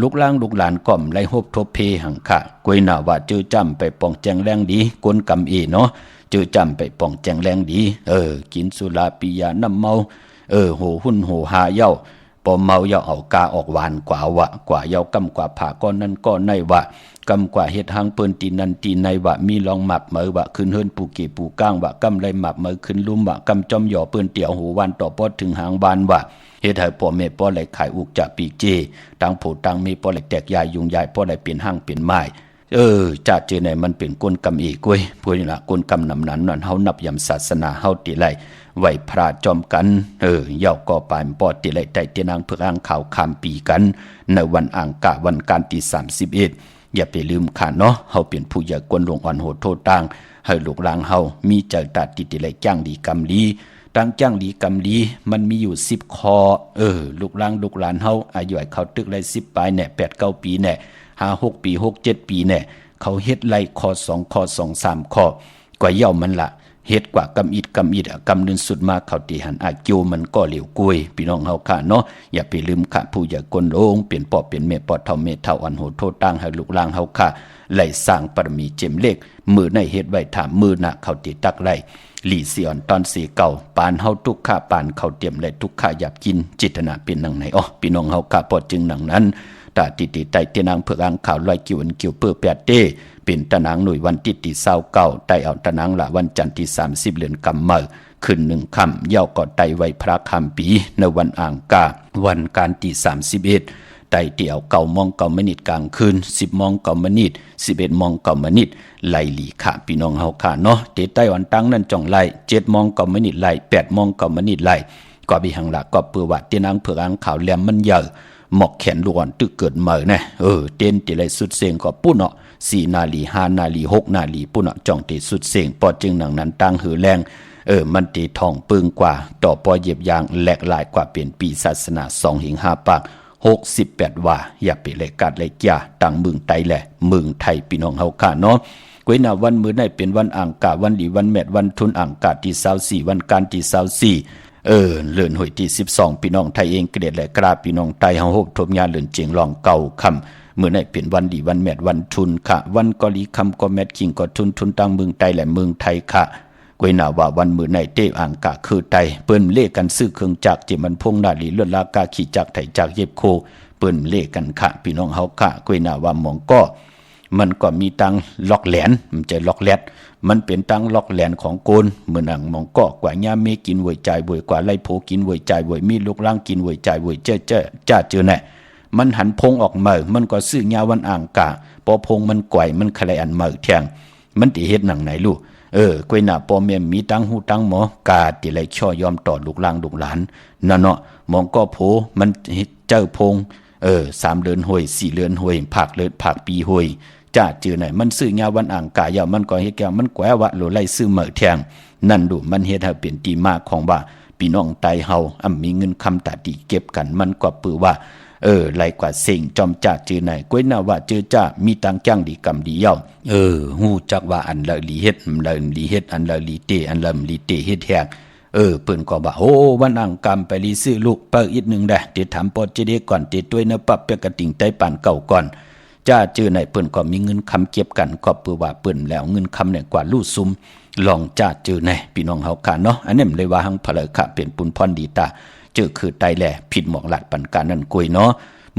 ลูกล่างลูกหลานก่อมไล่หบทบเพหังค่ะกวยหน้าว่าเจอจำไปปองแจงแรงดีกวนกำเนาะเจอจำไปปองแจงแรงดีกินสุราปิยาน้ำเมาโหหุ่นโหหาเย้าปอเมาเย้าเอากาออกหวานกว่าวะกว่าเย้ากำกว่าผ่าก้อนนั้นก้อนในวะกำกว่าเฮ็ดหางเปิ้นตีนันตีในวะมีลองหมับเหมอวะขึ้นเฮิรนปูเกปูก้างวะกำไรหมับเหมอขึ้นลุ่มวะกำจอมหย่อเปิ้นเตี่ยวหูวันต่อปอดถึงหางบานวะเฮ็ดให้พ่อแม่ป้อไหลขายอุกจะปีเจต่างโผต่างมีป้อไหลแตกยายยุงยายป้อไหลเปลี่ยนห้างเปลี่ยนไม้จากเจไหนมันเป็นกลกรรมอีกเว้ยพวกนี้ล่ะกลกรรมนำนั้นนั่นเฮานับยำศาสนาเฮาติไลไหวพระจอมกันเย่าก็ปานปอติไลไตเตียนางเพื่ออ้างข่าวข้ามปีกันในวันอ่างกะวันการที่31อย่าไปลืมค่ะเนาะเฮาเป็นผู้ใหญ่กวนหลวงอ่อนโหดโทษต่างให้ลูกหลานเฮามีใจตัดติไลจ้างดีกรรมดีตั้งจ้างดีกรรมดีมันมีอยู่10ข้อลูกหลานเฮาอายุให้เขาตึกไล10ปลายแน่8-9ปีแน่5-6 ปี6-7 ปีแน่เขาเฮ็ดไล่ข้อ2ข้อ2 3ข้อกว่าเย่ามันละเฮ็ดกว่ากำอิดกำนึนสุดมาเขาตีหันอาเกียวมันก็เหลวกุยพี่น้องเฮาค่ะเนาะอย่าไปลืมค่ะผู้ใหญ่กนโลงเปลี่ยนปอเปลี่ยนแม่ปอเท่าเมเท่าอันโหโทษตั้งให้ลูกหลานเฮาค่ะไล่สร้างปรมีเจมเล็กมือในเฮ็ดไว้ถามมือน่ะเขาติตักไล่หลีเสียนตอนสีเก่าปานเฮาทุกข้าปานเขาเตรียมและทุกข้าหยับกินจิตนาเป็นนังไหนพี่น้องเฮาค่ะปอจึงนังนั้นตาติไตเตนางเพื่ออ้างข่าวลอยกิวันกิวเปื้อแปดเต้เป็นตะนางหน่วยวันที่29ไตเอาตะนางละวันจันทร์ที่30เดือนกำเมอขึ้น1ค่ำเย่าก็ไตไว้พระคำปีในวันอ่างกาวันการที่31ไตเตี่ยว9 โมง 9 นาทีกลางคืน10 โมง 9 นาที11 โมง 9 นาทีไล่หลีค่ะพี่น้องเฮาค่ะเนาะเตไต้วันตั้งนั้นจ่องไล่7 โมง 9 นาทีไล่8 โมง 9 นาทีไล่ก็มีหังละก็เปื้อว่าเตนางเพื่ออ้างข่าวแหลมมันเยอะหมอกแขนล้วนตึกเกิดเหมอนะเต้นติไลสุดเสียงก็ปุ้น4 นาที5 นาที6 นาทีปุ้นจ่องติสุดเสียงปอจึงหนังนั้นตั้งหือแรงมันตีทองปึงกว่าต่อปอเหยียบยางแหลกหลายกว่าเปลี่ยนปีศาสนา2 หิง 5 ปาก68ว่าอย่าไปเลยกัดเลยจ้าตั้งเมืองไทยแหละเมืองไทยพี่น้องเฮาค่ะเนาะ กวยหน้าวันมื้อไหนเป็นวันอังคารวันดีวันแมดวันทุนอังคารที่24วันการที่24เลื่อนหวยที่12พี่น้องไทยเองเกลียดและกราบพี่น้องไทยเฮาโฮบทบญาเลื่อนเจียงรองเก่าค่ำมื้อไหนเป็นวันดีวันแมดวันทุนค่ะวันกอลีคำก็แมดคิงก็ทุนตั้งเมืองไทยและเมืองไทยค่ะกวยหน้าว่าวันมื้อไหนเตอังกะคือไตเปิ้นเลขกันซื้อเครื่องจักรที่มันพงนาลีลวดลากาขี่จักรไถจักรเย็บโคเปิ้นเลขกันค่ะพี่น้องเฮาค่ะกวยหน้าว่าหมองก็มันก็มีตังล็อกแหลนมันจะล็อกแลดมันเป็นตังล็อกแหลนของโกนเหมือนอังมองก็กว่าย่าเมกินหวยใจบวยกว่าไล่โพกินหวยใจบวยมีลูกล่างกินหวยใจบวยเจ้าเจอแน่มันหันพงออกมามันก็ซื้อยาวันอ่างกะพอพงมันก่อยมันคลายอันมาแทงมันติเฮ็ดหนังไหนลูกกวยหน้าปอแม่มีตังหูตังหมอกาติไหลช่อยอมต่อลูกล่างลูกหลานนั่นเนาะมองก็โผมันเจ้าพง3เดือนหวย4เดือนหวยภาคเลิศภาคปีหวยจ้าจือไหนมันซื้อยาวันอ่างกายามันก็เฮ็ดแก่มันแกววะโลไล่ซื้อเหมือแทงนั่นดูมันเฮ็ดให้เป็นที่มาของว่าพี่น้องไตเฮามีเงินคำตาดีเก็บกันมันก็ปือว่าไล่กว่าเซ็งจอมจ้าจือไหนกวยหน้าว่าจือจ้ามีตังจ้างดีกำดีเย้าฮู้จักว่าอันละลีเฮ็ดละลีเฮ็ดอันละลีเตอันละลีเตเฮ็ดแฮงเปิ้นก็ว่าโอ้วันอังกำไปลีซื้อลูกเปิ้อีกนึงได้เดี๋ยวถามปอจะได้ก่อนเดี๋ยวด้วยนะปับเปกระติ่งไต้ปานเก่าก่อนจ้าจื้อในเปิ้นก็มีเงินคำเก็บกันก็เปื้อว่าเปิ้นแล้วเงินคำเนี่ยกว่าลู่ซุมลองจ้าจื้อในพี่น้องเฮาค่ะเนาะอันนี้เลยว่าหังพะเลค่ะเป็นปุนพรดีตาเจอคือไตแหล่ผิดหมอกหลัดปันการนั่นกุยเนาะ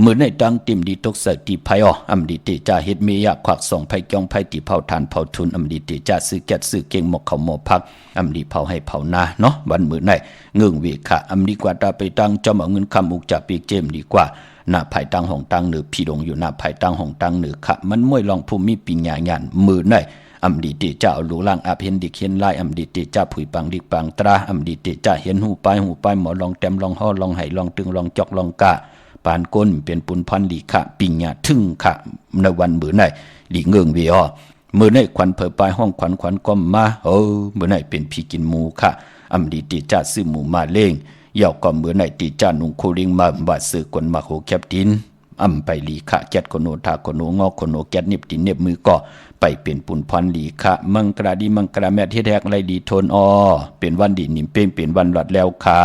มื้อในตังติมดีตกเสติไผอำดีเตจ้าเฮ็ดเมียควักส่งไผจองไผติเผาทานเผาทุนอำดีเตจ้าซื้อแก๊สซื้อเก่งหมกข้าวหมอพักอำดีเผาให้เผานาเนาะวันมื้อในเงื้องเวค่ะอำดีกว่าตาไปตังจอมเอาเงินคำอุกจากปีเจมดีกว่าหน้าภายตังของตังเหนือพี่ดงอยู่หน้าภายตังของตังเหนือค่ะมันมวยลองภูมิปิญญาญาณมื้อในอำดีเตจ้าเอาลูกล่างอาเห็นดิเห็นลายอำดีเตจ้าผุยปังดิปังตราอำดีเตจ้าเห็นหูปลายหมอลองแต้มลองห่อลองไหลองตึงลองจอกลองกะปานก้นเป็นปุนพันดีค่ะปิญญาทึ่งค่ะในวันมื้อในหลีเงิงเวอมื้อในควันเผยปลายห้องขวัญก็มามื้อในเป็นพี่กินหมูค่ะอำดีเตจ้าซื้อหมูมาเล่งยาวก็มื้อในติจ้านุงโคลิงมาว่าซื้อกวนมาโหแคบดินไปลีค่ะแก๊ดโคโนทาโคโนงอโคโนแก๊ดนิบตินเน็บมือก็ไปเป็นปุนพันลีค่ะมังกราดีมังกราแม่เฮ็ดแฮกไรดีทนเป็นวันดีนิ่มเป้งเป็นวันหลอดแล้วค่ะ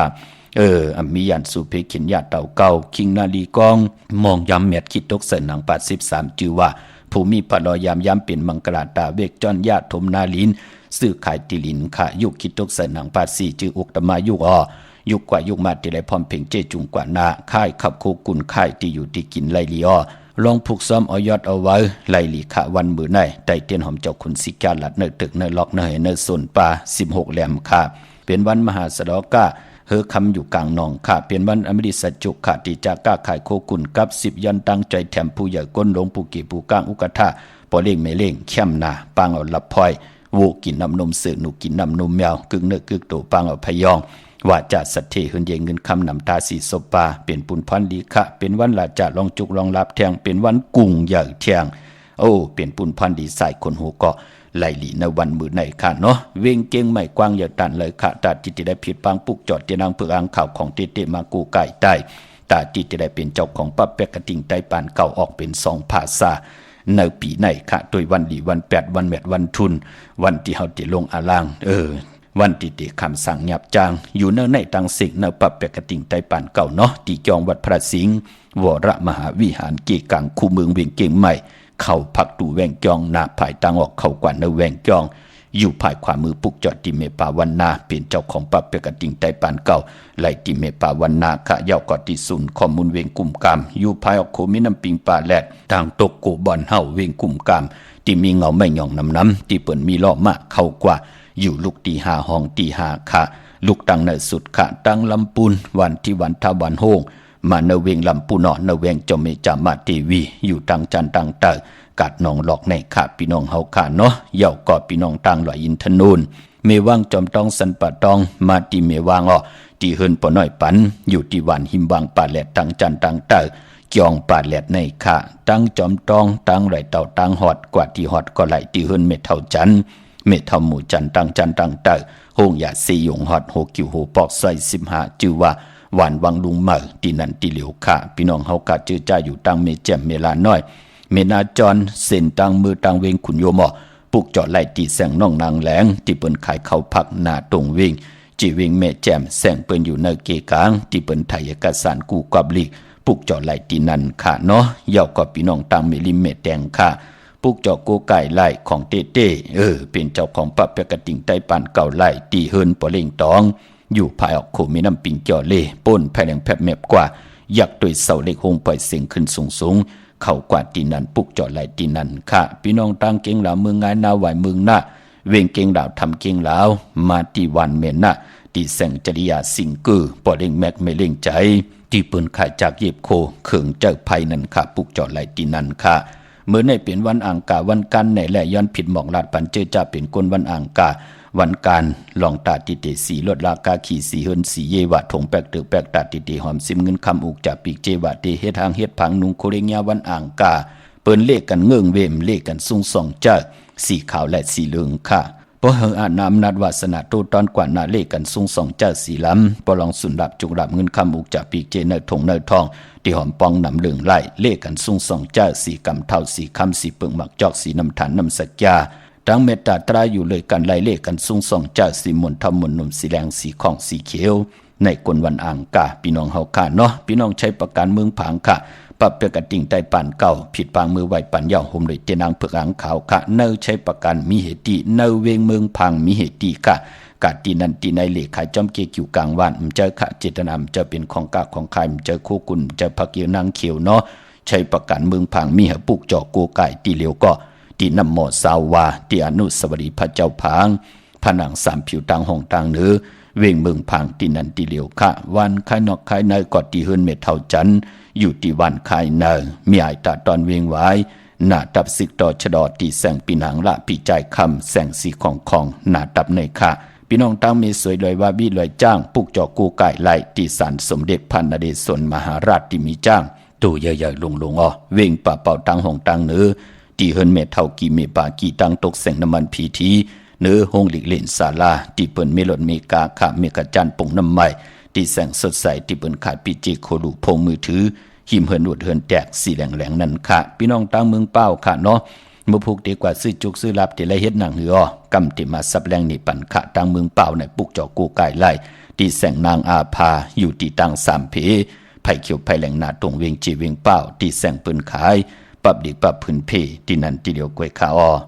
มียันสุเพขินญาเต่าเก่าคิงนาลีกองมองย้ำแมดคิดตกเสนหนัง83จือว่าภูมิปลอยย้ำเป็นมังกราตาเวกจอนญาทมนาลินซื้อขายติลินค่ะยุคคิดตกเสนหนัง84จืออุกตมายุกยุคกว่ายุคมาติไรพร้อมเพ่งเจจุงกว่านาค่ายขับโคกุนค่ายที่อยู่ที่กินไลลีลองผูกซ้อมเอายอดเอาไว้ไลลีค่ะวันมื้อในไต่เตียนหอมเจ้าคุณสิกาลัดเนตึกเนล็อกเนเนโซนป่า16แหลมค่ะเป็นวันมหาสดอกะคำอยู่กลางหนองค่ะเป็นวันอมฤตสัจจุค่ะที่จาก้าขายโคกุนกับ10ยันตั้งใจแถมผู้ใหญ่ก้นหลงผู้กี่ผู้ก้างอุกทะปอเล่งไม่เล่งเข้มนาปางเอาลับพลอยวูกินน้ำนมเสือหนูกินน้ำนมแมวกึ่งเนื้อกึ่งโตปางเอาพยองว่าจะสัตเทหืนเยเงินคำนำตาสีศปาเป็นปุนพันดีค่ะเป็นวันลาจะลองจุกลองรับแทงเป็นวันกุ้งใหญ่แทงเป็นปุนพันดีใส่คนหูเกาะไหลหลีในวันมื้อในค่ะเนาะเวงเก่งไม่กว้างอย่าตันเลยค่ะตาจิตได้ผิดปังปุกจอดเตนังเพื่ออ่างข่าวของเตมากูไก่ใต้ตาจิตได้เป็นเจ้าของปั๊บแปกกระติ่งไต้ปานเก่าออกเป็น2ภาษาในปีในค่ะโดยวันดีวัน8วันแมดวันทุนวันที่เฮาติลงอาลางวันที่ติคำสั่งหยับจางอยู่ในตังสิงในปั๊บแปกกระติ่งไต้ปานเก่าเนาะที่จองวัดพระสิงห์วรมหาวิหารเกกังคูเมืองเวียงเก่งใหม่เข้าพักดูแวงจองหน้าภายตังออกเข้ากว่าในแวงจองอยู่ภายขวามือปุกจอดติเมปาวันนาเป็นเจ้าของปั๊บเปกติงไต้ปานเก่าไล่ติเมปาวันนาขะยาวกอติสุนข้อมูลเวงกุ่มกามอยู่ภายออกโคมิน้ำปิงปลาแลดทางตกโกบอนเฮาเวงกุ่มกามที่มีเงาไม่หย่องน้ำที่เปิ่นมีล้อมะเข้ากว่าอยู่ลูกตีหาห้องตีหาค่ะลูกตังในสุดค่ะตังลำปูนวันที่วันทาวันโฮงมาเนเวงลำปูนเนเวงจอมเมจามาทีวีอยู่ตังจันตังเตอกัดหนองหลอกในค่ะพี่น้องเฮาค่ะเนาะเย่ากอดพี่น้องตังหลอยอินทนูนเมว่างจอมต้องสันปะตองมาตีเมว่างที่เฮินปอน้อยปันอยู่ที่วันหิมวางป่าแหลดตังจันตังเตอจองป่าแหลดในค่ะตังจอมต้องตังไหลเต่าตังหอดกว่าที่หอดก็ไหลที่เฮินเม็ดเท่าจันเม็ดเท่าหมู่จันตังจันตังเตอโฮงยาซีหยงหอดโฮกิวโฮปอกซอย15จือว่าหวานวังลุงเหมอที่นั่นที่เหลียวค่ะพี่น้องเฮากะจื้อจ้าอยู่ตังเมแจ่มเมลาน้อยเมนาจรเส้นตังมือตังเวงขุนโยม ปุกจอดไล่ตีแสงน้องนางแหลงที่เปิ้นขายข้าวผักหน้าตรงวิ่งจีวิ่งแม่แจ่มแสงเปิ้นอยู่ในเกกางที่เปิ้นไทยเอกสารกูกับลีปุกจอดไล่ตีนั่นค่ะเนาะเย่าก็พี่น้องตามเมลิเมตแดงค่ะปุกจอโกไก่ไล่ของเต้เต้เป็นเจ้าของปะเปกระติ่งใต้ปานเก่าไล่ตีเฮินปอเล่งตองอยู่ภายออกโคมีน้ำปิงเกี่ยวเล่ป่นแผ่แหลงแผบแมบกว่าอยากโดยเสาเล็กหงปล่อยเสียงขึ้นสูงเข้ากว่าตีนันปุกจอดไล่ตีนันค่ะพี่น้องตั้งเก่งเหล่าเมืองงายนาไหวเมืองหน้าเวงเก่งเหล่าทำเก่งเหล่ามาตีวันเมนนะตีแสงจริยาสิงกือปอเล่งแมกไม่เล่งใจที่ปืนขายจากเย็บโคเขิงเจ้าภัยนันค่ะปุกจอดไล่ตีนันค่ะเมื่อในเป็นวันอ่างกาวันกันในแหล่ย้อนผิดหมอกลาดปันเจอจ่าเป็นคนวันอ่างกาวันการลองตาติเตสีลดลากาขี่สีเฮินสีเยวะถงแปกเตือแปกตาติเตหอมซิมเงินคำอุกจากปีกเจวะเตเฮ็ดทางเฮ็ดพังนุงโคเรงยาวันอ่างกาเปิ้นเลขกันเงื่องเวมเลขกันซุ่งส่องเจ้าสีขาวและสีเหลืองค่ะปอเฮอานามนัดวาสนาโตตอนกว่านาเลขกันซุ่งส่องเจ้าสีล้ำปอลองสุนดับจุกดับเงินคำอุกจากปีกเจเนถงเนทองที่หอมปองนำเหลืองไล่เลขกันซุ่งส่องเจ้าสีกำเท่าสีคำสีเปิงหมักจอกสีน้ำฐานน้ำสักยาดังเมตตาตราอยู่เลยกันไล่เลขกันซุ่งส่องเจ้าสีมนทำมนหนุ่มสีแดงสีของสีเขียวในกลวันอ่างกาพี่น้องเฮาค่ะเนาะพี่น้องใช้ประกันเมืองผางค่ะปรับเปกติ่งใต้ป่านเก่าผิดปางมือไหวปันยาวห่มเลยเจนางเผือกอ่างขาวค่ะเนใช้ประกันมีเหตุเนเวงเมืองพังมีเหตุค่ะกาตีนันตีในเลขายจอมเกกิวกลางวันเจอค่ะเจตนามจะเป็นของกาของใครเจอคู่กุลเจอพักเกียวนางเขียวเนาะใช้ประกันเมืองพังมีเหปุกจอกโกไก่ตีเหลียวก็ตีนำหมอสาวาตีอนุสวรีพระเจ้าพางผนังสามผิวต่างห้องต่างเนื้อเวงเมืองพังตีนันตีเหลียวค่ะวันคายนอกคายในกอดตีเฮินเมเท่าจันอยู่ที่วันคายเนมีไอตาตอนเวงไว้หน้าตับสิกต่อชดอตีแสงปีหนังละปีใจคำแสงสีของหน้าตับในค่ะพี่น้องตั้งมีสวยลอยว่าบี้ลอยจ้างปุกจอกกูไก่ไล่ตีสารสมเด็จพันนเรศวรมหาราชที่มีจ้างตู่ใหญ่ๆลงอ๋อเวงป่าเป่าตังห้องตังเนื้อตีเฮินเมเท่ากีเมปากีตังตกแสงน้ำมันพีทีเนื้อห้องหลีกเล่นศาลาตีเปิ่นเมลดเมกาค่ะเมกะจันปงน้ำใหม่ตีแสงสดใสตีเปิ่นขายปีเจโคลูพงมือถือหิมเฮินอวดเฮินแตกสีแหลงนั่นค่ะพี่น้องตั้งเมืองเป้าค่ะเนาะเมื่อพูกดีกว่าซื้อจุกซื้อรับที่ไรเฮ็ดหนังหือกำติมาซับแรงนี่ปันขะตั้งเมืองเป้าในปุกจอกูไก่ไล่ตีแสงนางอาภาอยู่ตีตั้งสามเพไผ่เขียวไผ่แหลงหนาตรงเวงจีเวงเป้าตีแสงปืนขายปรับดีปรับพื้นเพตีนันตีเดียวกวยขาอ้อย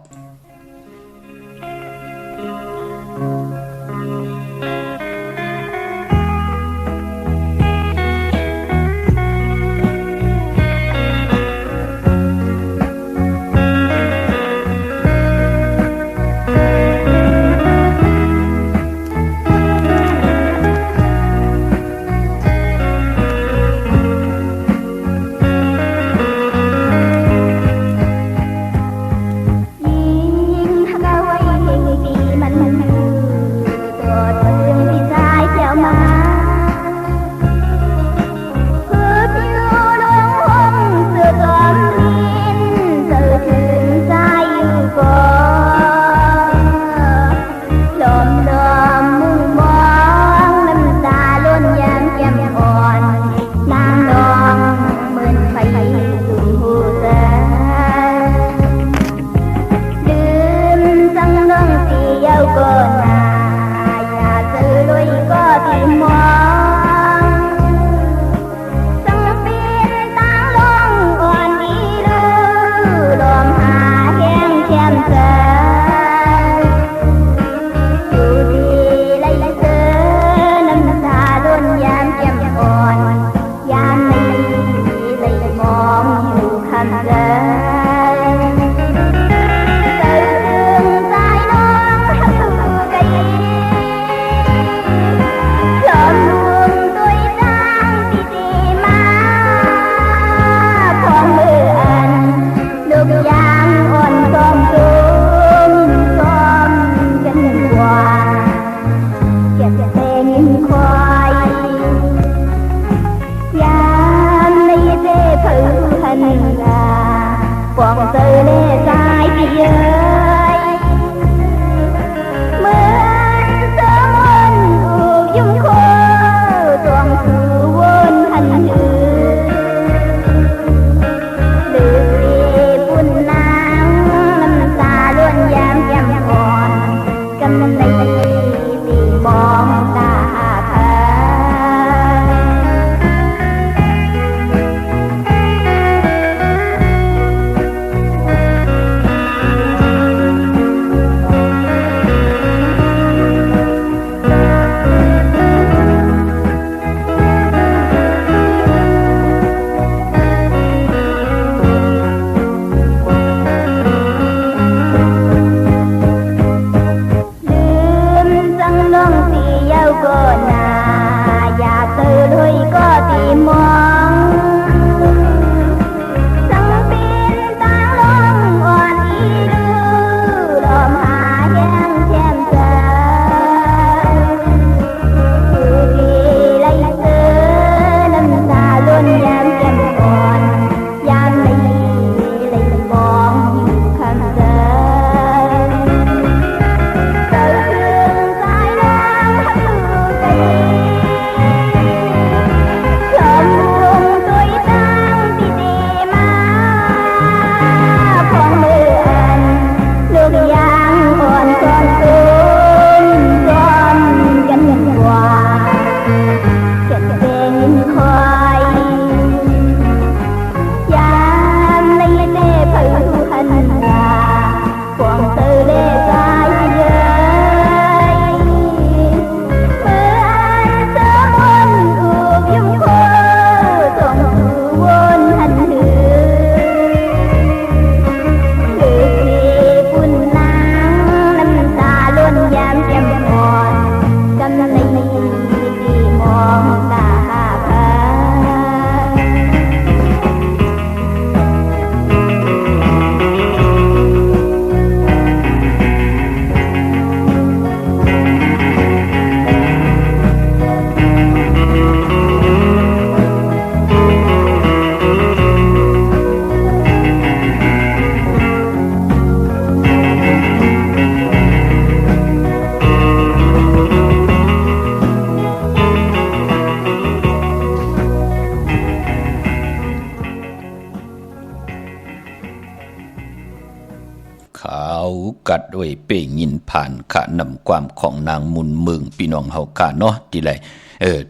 กัดด้วยเป้ยินผ่านขะนำความของนางมุนเมืองพี่น้องเฮาค่ะเนาะที่ไร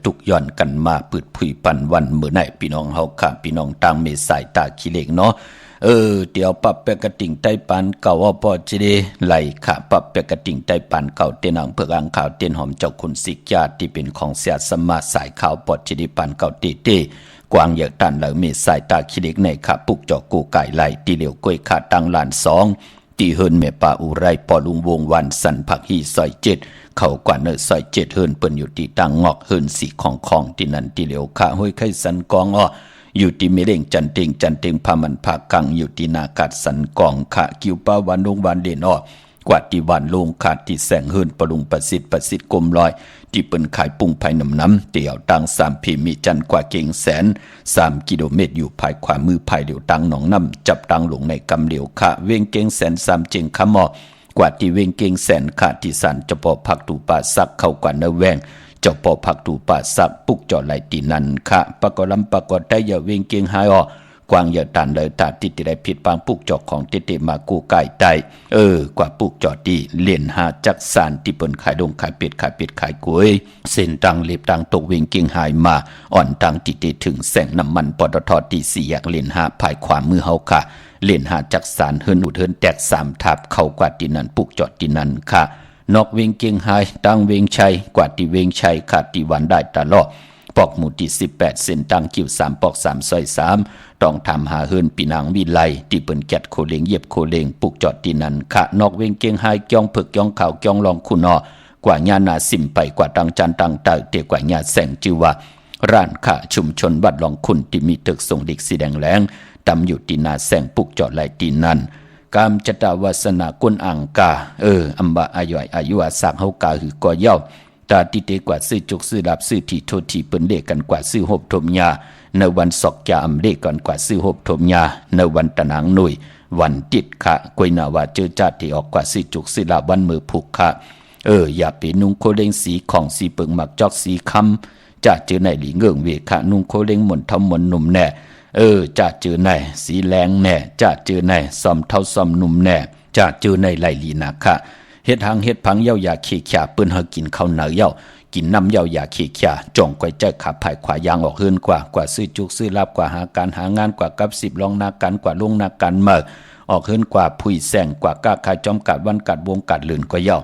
ทุกย้อนกันมาปืดผุยปันวันมื้อไหนพี่น้องเฮาค่ะพี่น้องต่างเมสายตาขี้เหล็กเนาะเดี๋ยวปรับแปกระติ่งใต้ปานเก่าว่าพอจะได้ไหลค่ะปรับแปกระติ่งใต้ปานเก่าเตียนางเพื่ออ่างข่าวเตียนหอมเจ้าคุณสิกญาติที่เป็นของเสียสมาสายข่าวปอดจะได้ปานเก่าเต้กวางเหยอะตันเหล่าเมสายตาขี้เหล็กในค่ะปุกจอกกูไก่ไหลตีเหลียวกล้วยขาตังหลาน2ตีเฮินเมป่าอุไรปอลุงวงวันสันผักฮีซอย7เขากว่าเนอซอย7เฮินเปิ้นอยู่ที่ตังงอกเฮินสีของที่นั่นตีเหลียวค่ะห้วยไข่สันกองอยู่ที่เมเร่งจันเต็งพามันพากังอยู่ที่นากัดสันกองขะกิวป้าวันลงวันเด่นกว่าที่วันลงขาดที่แสงเฮินปรุงประสิทธิ์กลมลอยที่เปิ้นขายปุ้งภายน้ำเตี่ยวตัง3 พีมีจันกว่าเก่งแสน3 กิโลเมตรอยู่ภายขวามือภายเดียวตังหนองน้ำจับตังลงในกำเหลียวขะเวงเก่งแสน3เจงคำกว่าที่เวงเก่งแสนขาดที่สันจะปอผักตูป่าซักเข้ากว่าเนแวงเจ้าปอผักตูป่าซักปุกจอไหลตีนันค่ะปะกอลำปะกอได้อย่าเวงเก่งหายกวางอย่าตันเลยตาติดได้ผิดปางปุกจอกของเตมากูไก่ไตกว่าปุกจอดีเลียนหาจักสารที่เปิ้นขายดงขายเป็ดขายกล้วยเส้นตังเล็บตังตกเวงเก่งหายมาอ่อนตังติดถึงแสงน้ำมันปตทที่4แยกเลียนหาภายขวามือเฮาค่ะเลียนหาจักสารเฮินอุดเฮินแตก3ทับเข้ากว่าที่นั้นปุกจอดที่นั้นค่ะนอกเวงเก่งหายตังเวงชัยกว่าที่เวงชัยขาดที่วันได้ตลอดปอกหมู่ที่18เส้นตังกิ้ว3ปอก3ซอย3ต้องทำหาเฮินปีนางวิไลที่เปิ้นแกดโคเลงเย็บโคเลงปุกจอดที่นั้นค่ะนอกเวงเก่งหายจ้องผึกจ้องข่าวจ้องลองคุณกว่าญานาสิมไปกว่าตังจันตังเตอเตกว่าญาแสงจือว่าร้านค้าชุมชนวัดลองคุณที่มีตึกส่งเด็กสีแดงแหลงตำอยู่ที่นาแสงปุกจอดไหลที่นั้นกามจตาวาสนากุนอังกาอัมบะอายุอาสักเฮากาหือกอเย้าตาติเตกว่าซื้อจุกซื้อดับซื้อที่โททีเปิ้นเลกันกว่าซื้อหบทมยาในวันศอกยาอำเลก่อนกว่าซื้อหบทมยาในวันตะนางหนุ่ยวันติดขะกวยนาวาเจอจัดที่ออกกว่าซื้อจุกซื้อดับวันมือผูกขะอย่าไปนุ่งโคเลงสีของสีเปิงหมักจอกสีคำจะเจอในหลีเงื่องเวขะนุ่งโคเลงหม่นทำหม่นหนุ่มแน่จะเจอในสีแรงแน่จะเจอในซอมเท่าซอมหนุ่มแน่จะเจอในไหลลีนาค่ะเฮ็ดหางเฮ็ดพังเย้าอย่าขี้ข่าเปิ้นเฮากินข้าวเหนียวเย้ากินน้ำเย้าอย่าขี้ข่าจ่องก้อยใจขาภายขวายางออกเฮินกว่าซื้อจุกซื้อลาบกว่าหาการหางานกว่ากับ10ลองนาการกว่าลงนาการเมื่อออกเฮินกว่าผุยแสงกว่ากาขายจอมกัดวันกัดวงกัดลื่นกว่าเย้า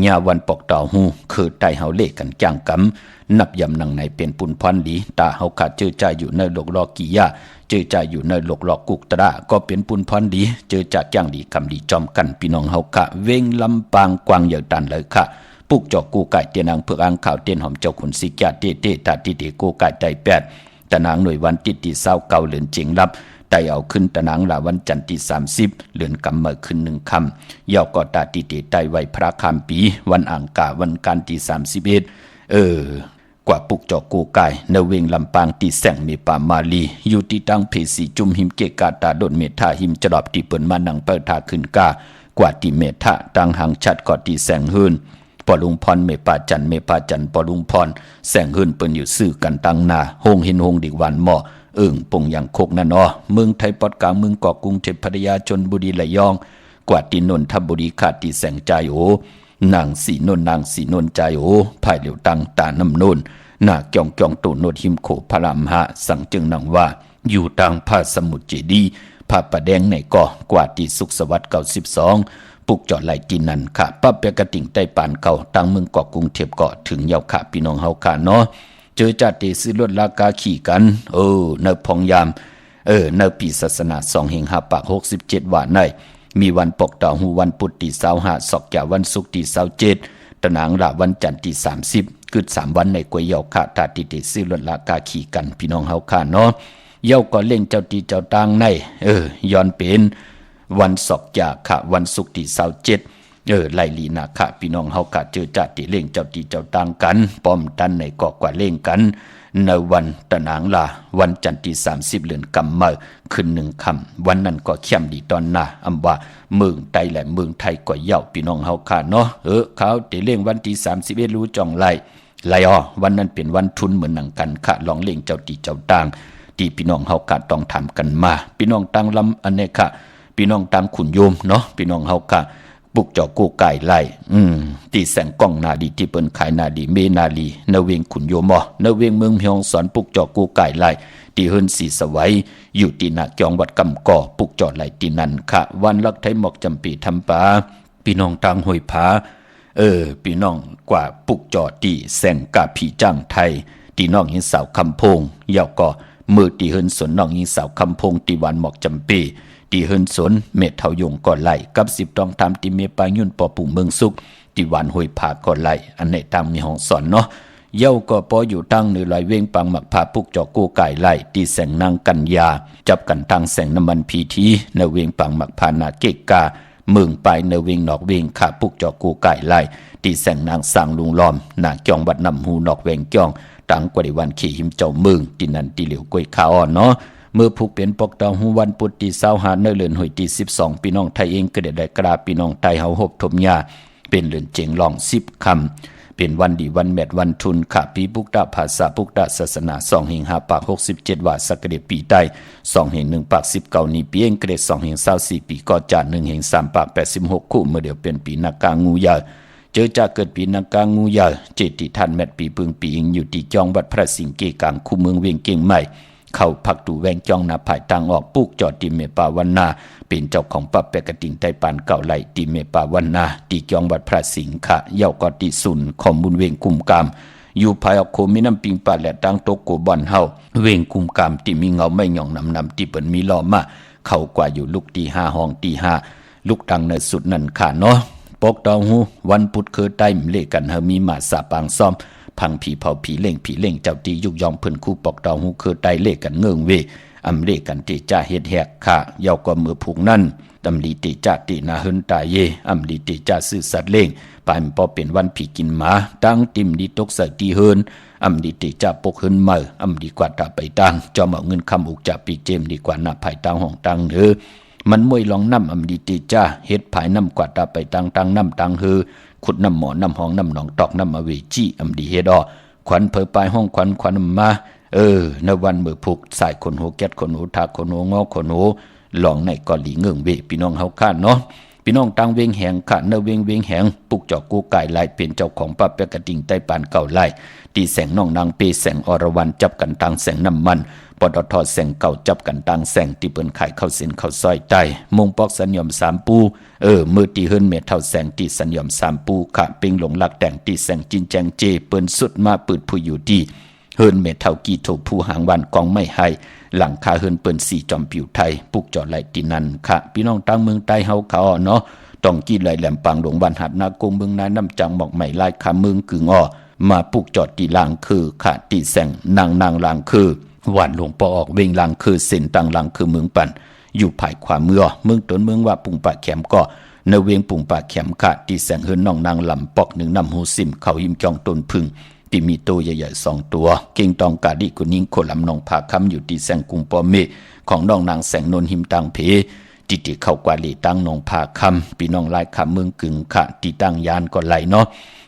ญาวันปอกต่อหูคือไตเฮาเลขกันจ้างกำนับยำนังในเป็นปุนพรดีตาเฮาขาดเจอใจอยู่ในโลกลอกิยาเจอใจอยู่ในโลกหลอกกุกตระก็เป็นปุนพรดีเจอจากย่างดีคำดีจอมกันพี่น้องเฮากะเวงลำปางกวางเหยาตันเลยค่ะปุกจอกกูไก่เตียนางเพื่ออ่างข่าวเตียนหอมเจ้าขุนสิกาเตตาติเตกูไก่ไต8ตะนางหน่วยวันติที่29เดือนจิงรับไตเอาขึ้นตะนางลาวันจันทร์ที่30เดือนกำเมื่อขึ้น1 ค่ำยาวก็ตาติเตไตไว้พระคามปีวันอังคารวันกันที่31กว่าปุกจอกกูไก่ในเวงลำปางตีแสงมีป่ามาลีอยู่ที่ตั้งเพสีจุมหิมเกกาตาโดนเมธาหิมจรอบที่เปิ้นมานังเปิดทาขึ้นกว่าที่เมธาตั้งหางชัดกอตีแสงหืนปอลุงพรเมปาจันปอลุงพรแสงหืนเปิ้นอยู่ซื่อกันตั้งนาโฮงเห็นโฮงดิวันหม้อปงอย่างโคกนั่นเมืองไทยปอดกลางเมืองเกาะกรุงเทพพัทยาชลบุรีระยองกว่าที่นนทบุรีขาดที่แสงใจโอนางสีนนใจโอภายเหลียวตังตาน้ำนนหน้าเกี่ยงตูโนดหิมโขพระรามหะสั่งจึงนางว่าอยู่ทางพระสมุทรเจดีพระประแดงในก่อกว่าที่สุขสวัสดิ์92ปุกจอดไหลตีนันค่ะปั๊บเปียกระติ่งใต้ปานเก่าตั้งเมืองเกาะกรุงเทพเกาะถึงยาวค่ะพี่น้องเฮาค่ะเนาะเจอจัดเตซื้อรถราคาขี่กันเนพองยามเนปีศาสนา2 แห่ง5 ปาก67ว่าในมีวันปกต่อหูวันพุธที่25ศอกยาวันศุกร์ที่27ตะนางลาวันจันทร์ที่30กึด3วันในกวยเยาค่ะตาติติซื้อรถราคาขี่กันพี่น้องเฮาค่ะเนาะเยาก็เล่งเจ้าตีเจ้าตางในย้อนเป็นวันศอกยาค่ะวันศุกร์ที่27ไล่ลีนาค่ะพี่น้องเฮาค่ะเจอจัดที่เล่งเจ้าตีเจ้าตางกันป้อมตันในก็กว่าเล่งกันในวันตะนางลาวันจันทร์ที่30เดือนกำเมื่อขึ้น1 ค่ำวันนั้นก็เข้มดีตอนหน้าอำว่าเมืองไทยและเมืองไทยก็เย้าพี่น้องเฮาค่ะเนาะเขาได้เล่งวันที่31รู้จ่องไล่วันนั้นเป็นวันทุนเหมือนหนังกันค่ะลองเล่งเจ้าตีเจ้าตางที่พี่น้องเฮาค่ะต้องทำกันมาพี่น้องต่างลำอันนี้ค่ะพี่น้องต่างขุนโยมเนาะพี่น้องเฮาค่ะ ปุกจอกูไก่ไล่ตีแสงกล้องนาดีที่เปิ้นขายนาดีเมนาลีนเวงขุนโยมอนเวงเมืองเพียงสอนปุกจอกูไก่ไล่ตีเฮินสีสวัยอยู่ตีนาจองวัดกำก่อปุกจอไหลตีนันค่ะวันลักไทยหมอกจำปีทำปาพี่น้องทางห้วยผาพี่น้องกว่าปุกจอตีแสงกาผีจ้างไทยตีน้องหญิงสาวคำพงเยาก็มือตีเฮินสนน้องหญิงสาวคำพงตีวันหมอกจำปีตีเฮินสนเมทเทายงก่อนไหลกับ10ต้องทำตีเมปายุ่นปอปุ่งเมืองสุกตีวันห้วยผาก่อนไหลอันไหนตามมีห้องสอนเนาะเย้าก็ปออยู่ตั้งในลอยเว้งปังหมักผาปุกจอกูไก่ไหลตีแสงนางกัญญาจับกันทางแสงน้ำมันพีทีในเว้งปังหมักผานาเกกาเมืองไปในเว้งนอกเว้งขาปุกจอกูไก่ไหลตีแสงนางสร้างลุงล้อมนาจองบัดนำหูนอกเว้งจ้องตังกว่าในวันขี่หิมเจ้าเมืองตีนันตีเหลียวกวยขาอ่อนเนาะเมื่อผูกเป็นปกตองหูวันปุตติเศร้าหาเนเลือนหอยตี12พี่น้องไทยเองก็ได้กราพี่น้องไทยเฮาหบทมยาเป็นเลือนเจงลอง10 คำเป็นวันดีวันแมดวันทุนขาปีปุกตะภาษาปุกตะศาสนา2 5 ปาก 67 ว่าสักเดปีใต้2 1 ปาก 19นี้ปีเองเกรด2 24 ปีก็จาน1 3 ปาก 86 คู่เมื่อเดียวเป็นปีนักกางูยาเจอจากเกิดปีนักกางูยาเจติทันแมดปีปึงปีอิงอยู่ที่จองวัดพระสิงห์เกกลางคู่เมืองเวียงเก่งใหม่เข้าพักดูแวงจ้องนาภายทางออกปุกจอดติเมปาวันนาเป็นเจ้าของปับแปกระติงไตปานเก่าไหลติเมปาวันนาตีจองวัดพระสิงห์ขะเย้ากอติสุนขอมบุญเวงกุมกามอยู่ภายออกโคมีน้ำปิงปาและตั้งโตโกบอนเฮาเวงกุมกามติมีเงาไม่หย่องนำติเปิ้นมีล้อมาเข้ากว่าอยู่ลูกตี5ห้องตี5ลูกดังในสุดนั่นค่ะเนาะปกตองหูวันพุธคือไต้มเลกันเฮามีมาสาปางซ่อมพังผีเผาผีเล่งเจ้าตียุกยองเพิ่นคู่ปอกตองหูคือไตเลกันเงิงเวอำเลกันติจ้าเฮ็ดแหกค่ะเยาก็มือผูกนั่นตำลีติจ้าตินาหึนตาเยอำลีติจ้าซื่อสัตว์เล่งปานพอเป็นวันผีกินหมาตั้งติมดีตกใส่ตีเฮินอำลีติจ้าปกหึนมืออำดีกว่าตาไปตังจอมเอาเงินคำอุกจากปีเจมดีกว่าหน้าภายตังห้องตังเด้อมันมวยลองน้ำอำลีติจ้าเฮ็ดภายน้ำกว่าตาไปตังน้ำตังเฮอขุดน้ำหมอน้ำห้องน้ำหนองตอกน้ำอเวจีอำดีเฮ็ดอขวัญเผยปลายห้องขวัญมาในวันมือผูกสายคนหูแก๊ดคนหูทาคนหูงอคนหูหลองในกอหลีเงื่งเวพี่น้องเฮาข้านเนาะพี่น้องตังเวงแหงข้าเนเวงแหงปุกจอกกูไก่ไล่เป็นเจ้าของป้าแปกระดิ่งใต้ปานเก่าไล่ตีแสงน้องนางเปแสงอรวรรณจับกันตังแสงน้ำมันปตทแสงเก่าจับกันตังแสงที่เปิ้นขายเข้าเส้นเข้าซอยใต้มงปอกสัญญอม3ปูมือตีเฮิรนเมเท่าแสงตีสัญญอม3ปูขะปิงหลงลักแต่งตีแสงจินแจงเจเปิ้นสุดมาปืดผู้อยู่ดีเฮิรนเมเท่ากี่โถผู้หางวันกองไม่ให้หลังคาเฮิรนเปิ้น4จอมผิวไทยปุกจอดไหลตีนันค่ะพี่น้องตั้งเมืองใต้เฮาเขาเนาะต้องกี้ไหลแหลมปังหลวงบ้านหัดนากงเมืองนายน้ำจังหมอกใหม่ลายคาเมืองกึ่งอ้อมาปุกจอดตีลางคือค่ะตีแสงนางลางคือวันหลวงปอออกเวงลางคือเส้นตังลางคือเมืองปั่นอยู่ภายขวาเมืองตนเมืองว่าปุ่งปากแขมก็ในเวงปุ่งปากแขมค่ะตีแสงเฮิรนน้องนางลำปอก1น้ำหูซิมเขาหิมจองต้นพึ่งที่มีตัวใหญ่ๆ2ตัวเก่งตองกาดิกุนิ่งโคลำนองผาคำอยู่ที่แสงกุงปอเมของน้องนางแสงนนหิมตังเพติเข้ากว่าลีตั้งนองผาคำปีน้องลายคำเมืองกึ่งค่ะตีตั้งยานก็ไหลเนาะ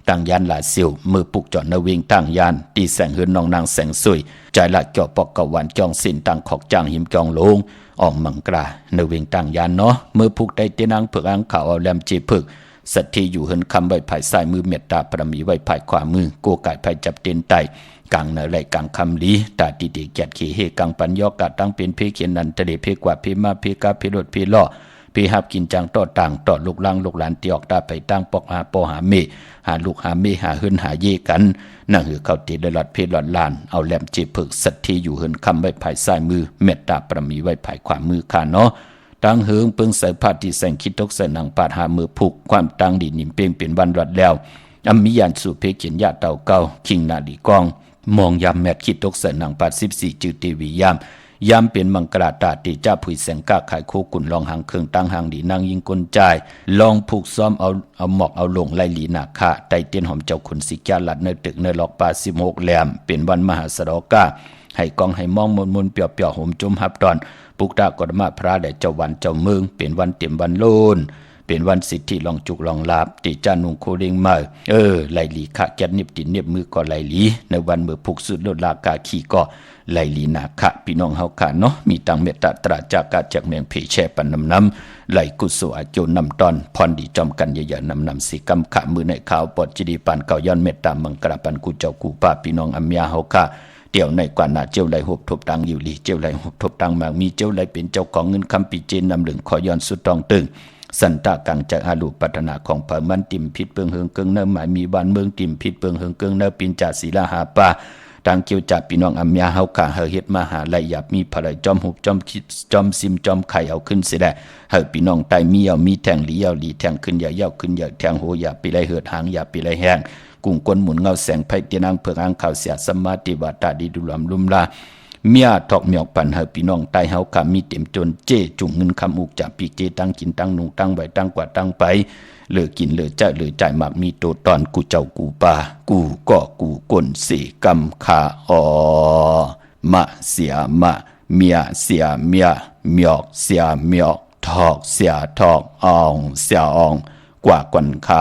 ตั้งยานหลาเซียวมือปุกจอดในเวงตั้งยานตีแสงเฮิรนน้องนางแสงสวยใจละเจาะปอกกะวันจองสินตั้งขอกจางหิมจองลงออกมังกราในเวงตั้งยานเนาะมือปุกได้เตนางเผือกอังขาวเอาแหลมเจเผือกสัตที่อยู่เฮินคำใบไผ่ซ้ายมือเมตตาประมีไว้ไผ่ขวามือโกกายไผ่จับเต็นไตกลางในไหลกลางคำลีตาติเดแกดขีเฮกังปัญญอกาตั้งเป็นเพเขียนนันทะเลเพกว่าเพมาเพกาเพรดเพล่อเพหับกินจังต่อต่างต่อลูกลังลูกหลานตีออกตาไปตั้งปอกหาปอหาเมหาลูกหาเมหาเฮินหาเยกันนั่งหือเข้าตีได้หลอดเพหลอดลานเอาแหลมเจเพิกสัตที่อยู่เฮินคำไว้ไผ่ซ้ายมือเมตตาประมีไว้ไผ่ขวามือค่ะเนาะตั้งเหิงเปิงใส่ผ้าที่แสงคิดตกใส่หนังปาดหามือผูกความตั้งดีนิ่มเป้งเป็นวันรัดแล้วอัมมิยานสู่เพเขียนยาเต่าเก่าคิงนาดีกองมองยามแมดคิดตกใส่หนังปาด14จืดทีวียามเป็นมังกราตาตีจ้าผุยแสงก้าขายโคกุนลองหางเครื่องตั้งหางดีนางยิงกลใจลองผูกซ้อมเอาหมอกเอาลงไล่หลีนาคาไตเตียนหอมเจ้าขุนสิกาลัดในตึกในหลอกปา16แหลมเป็นวันมหาสรกาให้กองให้มองมนเปียวๆห่มจุ่มหับตอนปุกตากฎมาพระได้เจ้าวันเจ้าเมืองเป็นวันเต็มวันโลน เป็นวันสิทธิลองจุกลองลาบติจานุงโคเรงมาไหลหลีขะแก๊ดนิบตินเนียบมือก็ไหลหลีในวันเมื่อพุกสุดลดลากาขี่ก็ไหลหลีนาคะพี่น้องเฮาค่ะเนาะมีตังเมตตาตราจากกาจากเมืองเพแช่ปันน้ำไหลกุศลอาโจนำตอนพรดีจอมกันใหญ่ๆนำสีกำขะมือในข่าวปอดจิดีปานเก่าย้อนเมตตามังกรปันกูเจ้ากูป้าพี่น้องอัมยาเฮาค่ะเดี๋ยวในกว่านาเจ้าไหลหบทบตังอยู่ลีเจ้าไหลหบทบตังมากมีเจ้าไหลเป็นเจ้าของเงินคำปีเจนนำเหลืองขอย้อนสุดตองตึงสันตากังจากอาลูปัฒนาของเผ่ามันติมพิษเปิงเฮิงเกิงเนื้อหมายมีบ้านเมืองติมพิษเปิงเฮิงเกิงเนื้อปินจ่าศีลาหาปาดังเกี่ยวจับพี่น้องอัมยาเฮาค่ะเฮาเฮ็ดมาหาไหลหยับมีพลายจอมหุบจอมคิดจอมซิมจอมไข่เอาขึ้นเสียได้เฮาพี่น้องไตมีเอามีแทงหลีเอาหลีแทงขึ้นอย่าเย้าขึ้นอย่าแทงโหอย่าไปไล่เหือดหางอย่าไปไล่แห้งกุ้งก้นหมุนเงาแสงไผ่เตียนางเผือกอ่างข่าวเสียสมาธิบาตาดีดุลำลุมลาเมียทอกเมียกปันเฮาพี่น้องไตเฮาค่ะมีเต็มจนเจจุงเงินคำอุกจากปีเจตั้งกินตั้งนุงตั้งใบตั้งกว่าตั้งไปเหลือกินเหลือใจเหลือใจมากมีโตตอนกูเจ้ากูป่ากูก็กูกลเสกำขามะเสียมะเมียเสียเมียเมียกเสียเมียกทอกเสียทอกอองเสียอองกว่ากวนคา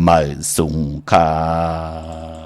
เมอสุงคา